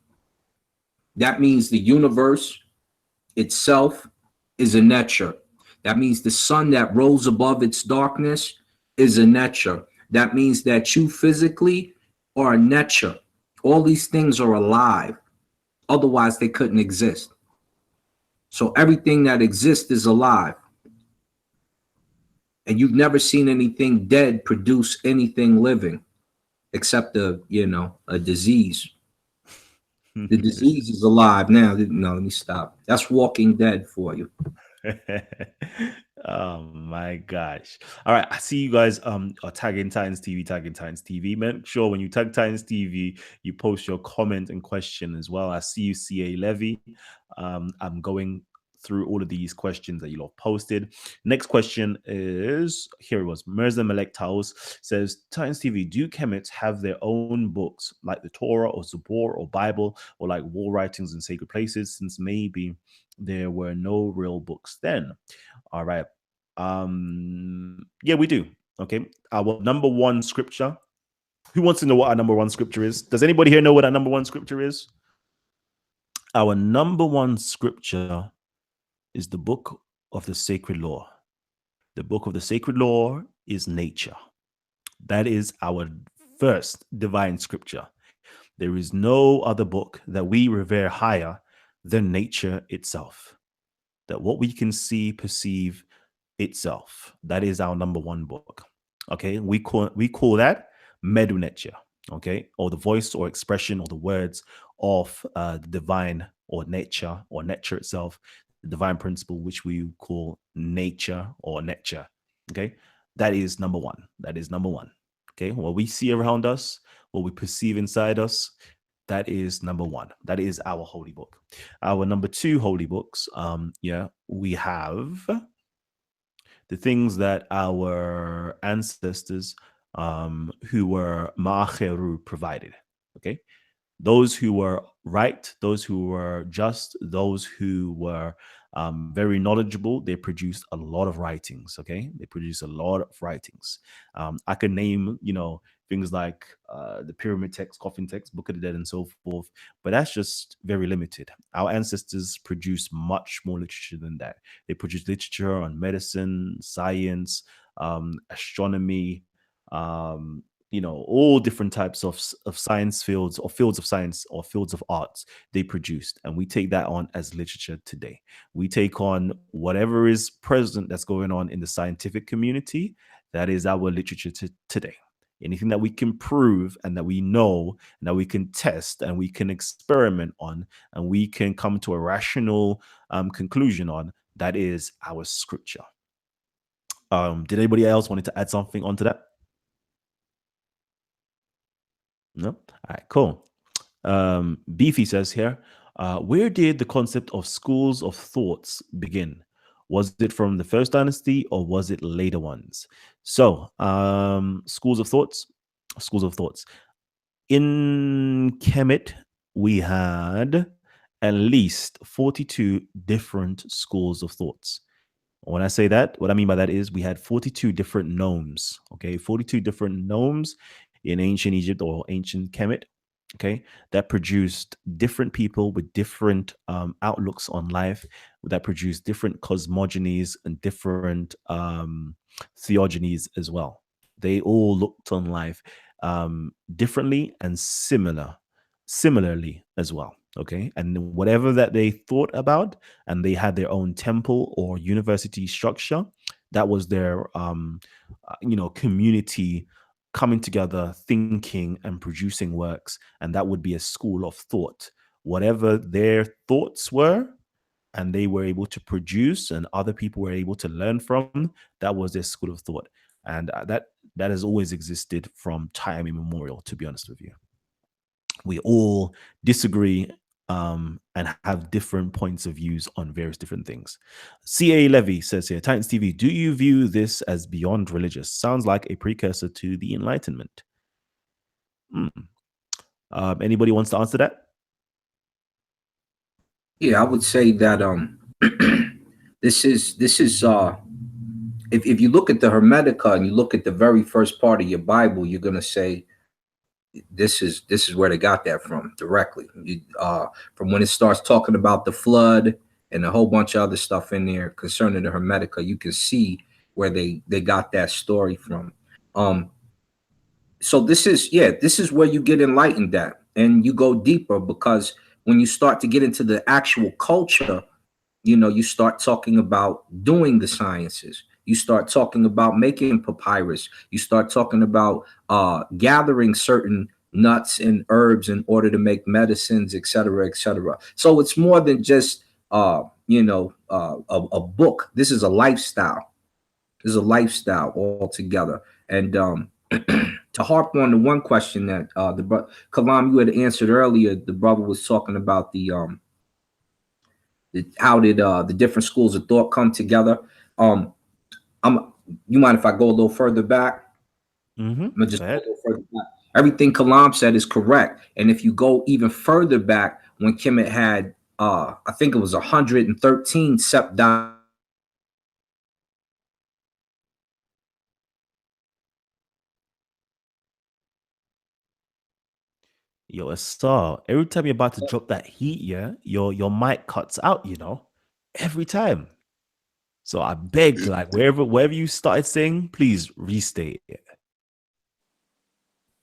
that means the universe itself is a nature. That means the sun that rose above its darkness is a nature. That means that you physically are a nature. All these things are alive. Otherwise, they couldn't exist. So everything that exists is alive. And you've never seen anything dead produce anything living, except a disease. The disease is alive now. No, let me stop. That's Walking Dead for you. Oh my gosh. All right. I see you guys are tagging Titans TV, tagging Titans TV. Make sure when you tag Titans TV, you post your comment and question as well. I see you, CA Levy. I'm going through all of these questions that you all posted. Next question is here it was. Mirza Malek Taos says, Titans TV, do Kemets have their own books like the Torah or Zabor or Bible or like wall writings in sacred places? Since maybe there were no real books then. All right. Yeah, we do. Okay. Our number one scripture. Who wants to know what our number one scripture is? Does anybody here know what our number one scripture is? Our number one scripture is the book of the sacred law. The book of the sacred law is nature. That is our first divine scripture. There is no other book that we revere higher than nature itself. That what we can see, perceive itself. That is our number one book. Okay, we call that Medu Nature. Okay, or the voice or expression or the words of the divine or nature itself, the divine principle, which we call nature or nature. Okay, that is number one. That is number one. Okay, what we see around us, what we perceive inside us, that is number one. That is our holy book. Our number two holy books, we have the things that our ancestors who were Ma'acheru provided. Okay, those who were right, those who were just, those who were very knowledgeable, they produced a lot of writings. Okay, they produced a lot of writings. I could name, things like the pyramid text, coffin text, Book of the Dead, and so forth, but that's just very limited. Our ancestors produced much more literature than that. They produced literature on medicine, science, astronomy, all different types of science fields or fields of science or fields of arts they produced. And we take that on as literature today. We take on whatever is present that's going on in the scientific community. That is our literature today. Anything that we can prove and that we know and that we can test and we can experiment on and we can come to a rational conclusion on, that is our scripture. Did anybody else wanted to add something onto that? No? All right, cool. Beefy says here, where did the concept of schools of thoughts begin? Was it from the first dynasty or was it later ones? So, schools of thoughts. In Kemet, we had at least 42 different schools of thoughts. When I say that, what I mean by that is we had 42 different gnomes, okay? 42 different gnomes in ancient Egypt or ancient Kemet, okay? That produced different people with different outlooks on life, that produced different cosmogonies and different theogonies as well. They all looked on life differently and similarly as well. Okay, and whatever that they thought about, and they had their own temple or university structure, that was their community coming together, thinking and producing works, and that would be a school of thought. Whatever their thoughts were, and they were able to produce, and other people were able to learn from, that was their school of thought, and that has always existed from time immemorial. To be honest with you, we all disagree and have different points of views on various different things. C.A. Levy says here, Titans TV, do you view this as beyond religious? Sounds like a precursor to the Enlightenment. Anybody wants to answer that? Yeah, I would say that this is if you look at the Hermetica and you look at the very first part of your Bible, you're gonna say this is where they got that from directly. From when it starts talking about the flood and a whole bunch of other stuff in there concerning the Hermetica, you can see where they got that story from. So this is where you get enlightened at, and you go deeper, because when you start to get into the actual culture, you start talking about doing the sciences. You start talking about making papyrus. You start talking about gathering certain nuts and herbs in order to make medicines, et cetera, et cetera. So it's more than just a book. This is a lifestyle. This is a lifestyle altogether. And to harp on the one question that Kalam, you had answered earlier, the brother was talking about how did the different schools of thought come together. You mind if I go a little further back? I'm gonna just go a little further back. Everything Kalam said is correct. And if you go even further back, when Kemet had I think it was 113 sept. Yo, a star. Every time you're about to drop that heat, yeah, your mic cuts out, every time. So I beg, like wherever you started saying, please restate it.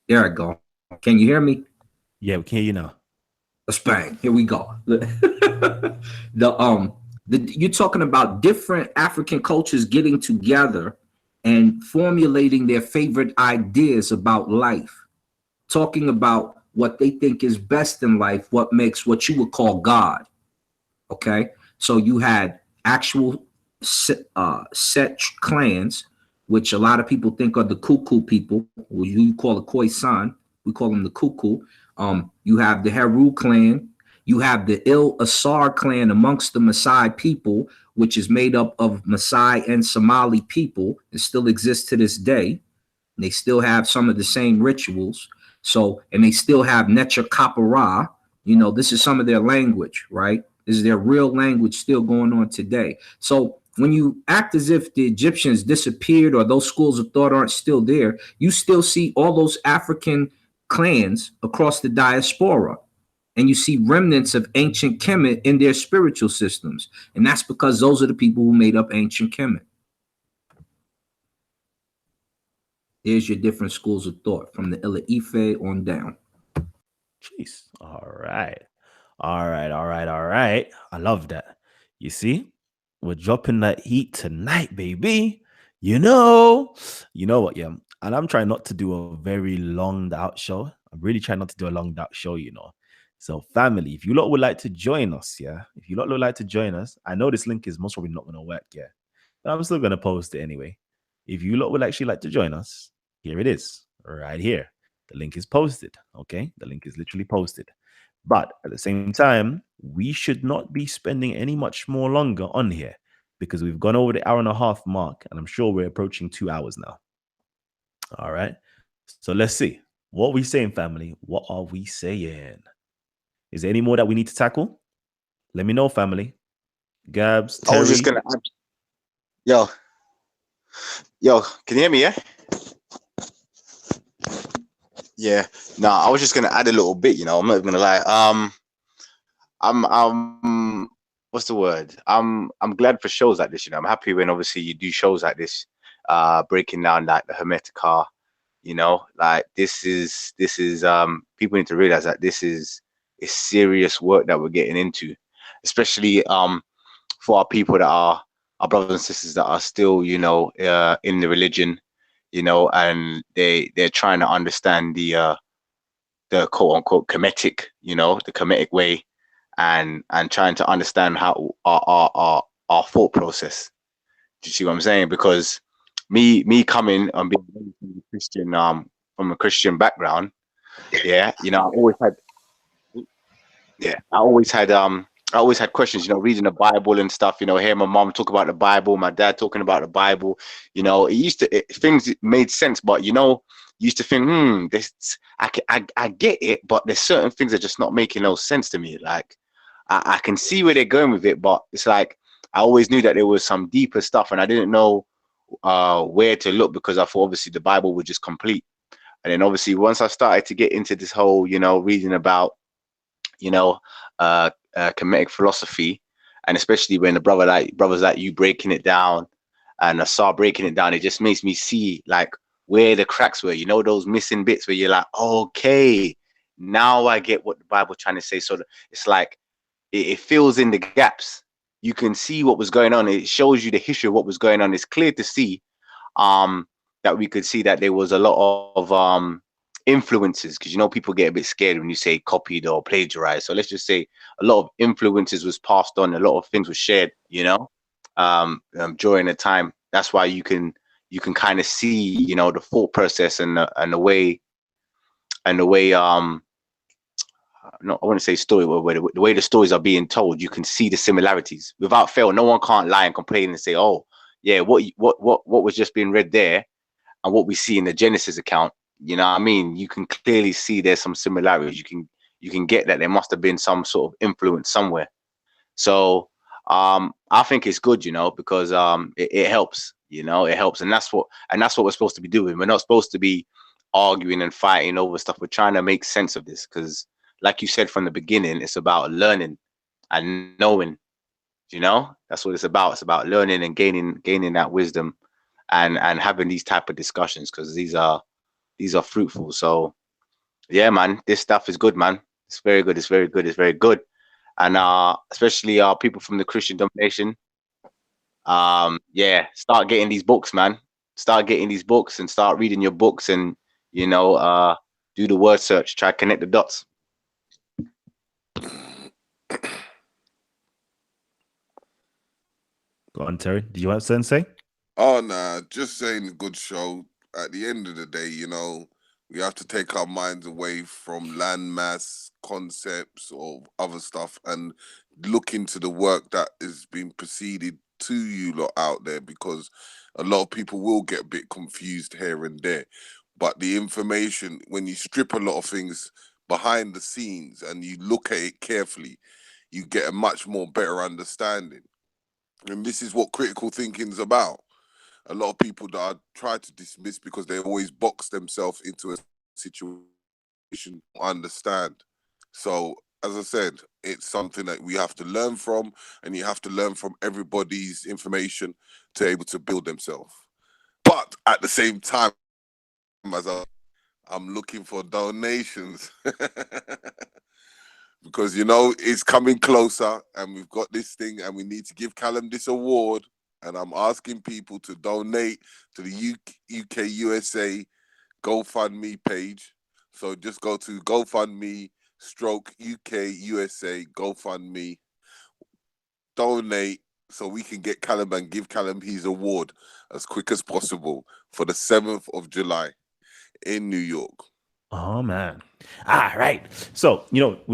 There I go. Can you hear me? Yeah, we can hear you now. Let's bang. Here we go. You're talking about different African cultures getting together and formulating their favorite ideas about life, talking about what they think is best in life, what makes what you would call God. Okay, so you had actual set clans, which a lot of people think are the Kuku people, who you call the Khoisan. We call them the Kuku. You have the Heru clan. You have the Il Asar clan amongst the Maasai people, which is made up of Maasai and Somali people. It still exists to this day. And they still have some of the same rituals. So, and they still have Necha Kapara. This is some of their language, right? This is their real language still going on today. So when you act as if the Egyptians disappeared or those schools of thought aren't still there, you still see all those African clans across the diaspora. And you see remnants of ancient Kemet in their spiritual systems. And that's because those are the people who made up ancient Kemet. There's your different schools of thought from the Ila Ife on down. Jeez. All right. I love that. You see, we're dropping that heat tonight, baby. You know what, yeah. And I'm trying not to do a very longed out show. I'm really trying not to do a longed out show, So, family, if you lot would like to join us, yeah. If you lot would like to join us, I know this link is most probably not going to work, yeah. But I'm still going to post it anyway. If you lot would actually like to join us, here it is, right here. The link is posted, okay? The link is literally posted. But at the same time, we should not be spending any much more longer on here because we've gone over the 1.5 hour mark, and I'm sure we're approaching 2 hours now. All right. So let's see. What are we saying, family? What are we saying? Is there any more that we need to tackle? Let me know, family. Gabs, Terry. I was just gonna add, yo, can you hear me? Yeah. No, I was just gonna add a little bit. I'm not gonna lie. I'm what's the word? I'm glad for shows like this. I'm happy when obviously you do shows like this, breaking down like the Hermetica. Like this is people need to realize that this is serious work that we're getting into, especially for our people that are our brothers and sisters that are still in the religion, and they're trying to understand the quote unquote Kemetic, the Kemetic way, and trying to understand how our thought process. Do you see what I'm saying? Because me coming and being Christian from a Christian background, I always had questions, reading the Bible and stuff, hearing my mom talk about the Bible, my dad talking about the Bible, things made sense, but you used to think, I get it, but there's certain things that are just not making no sense to me. Like I can see where they're going with it, but it's like I always knew that there was some deeper stuff, and I didn't know where to look because I thought obviously the Bible was just complete. And then obviously once I started to get into this whole, reading about, Kemetic philosophy, and especially when brothers like you breaking it down, and I saw breaking it down, it just makes me see like where the cracks were, those missing bits where you're like, okay, now I get what the Bible's trying to say. So it's like it fills in the gaps. You can see what was going on. It shows you the history of what was going on. It's clear to see that we could see that there was a lot of influences, because you know people get a bit scared when you say copied or plagiarized. So let's just say a lot of influences was passed on, a lot of things were shared, you know, during the time. That's why you can kind of see, you know, the thought process and the way no, I want to say story, but the way the stories are being told, you can see the similarities without fail. No one can't lie and complain and say, oh yeah, what was just being read there and what we see in the Genesis account, you know what I mean? You can clearly see there's some similarities. You can get that there must have been some sort of influence somewhere. So I think it's good, you know, because it helps, you know, it helps, and that's what we're supposed to be doing. We're not supposed to be arguing and fighting over stuff. We're trying to make sense of this, because like you said from the beginning, it's about learning and knowing, you know, that's what it's about. It's about learning and gaining that wisdom and having these type of discussions, because these are fruitful. So yeah, man, this stuff is good, man. It's very good. It's very good. It's very good. And especially people from the Christian domination, yeah, start getting these books, man. Start getting these books and start reading your books, and you know, do the word search, try to connect the dots. Go on, Terry. Did you have something to say? Oh, nah, just saying, good show. At the end of the day, you know, we have to take our minds away from landmass concepts or other stuff and look into the work that is being preceded to you lot out there, because a lot of people will get a bit confused here and there. But the information, when you strip a lot of things behind the scenes and you look at it carefully, you get a much more better understanding. And this is what critical thinking is about. A lot of people that are try to dismiss because they always box themselves into a situation to understand. So, as I said, it's something that we have to learn from, and you have to learn from everybody's information to be able to build themselves. But at the same time, as I'm looking for donations. Because, you know, it's coming closer and we've got this thing and we need to give Kalam this award. And I'm asking people to donate to the UK USA GoFundMe page. So just go to GoFundMe /UK USA GoFundMe. Donate so we can get Kalam and give Kalam his award as quick as possible for the 7th of July in New York. Oh man. All right. So, you know,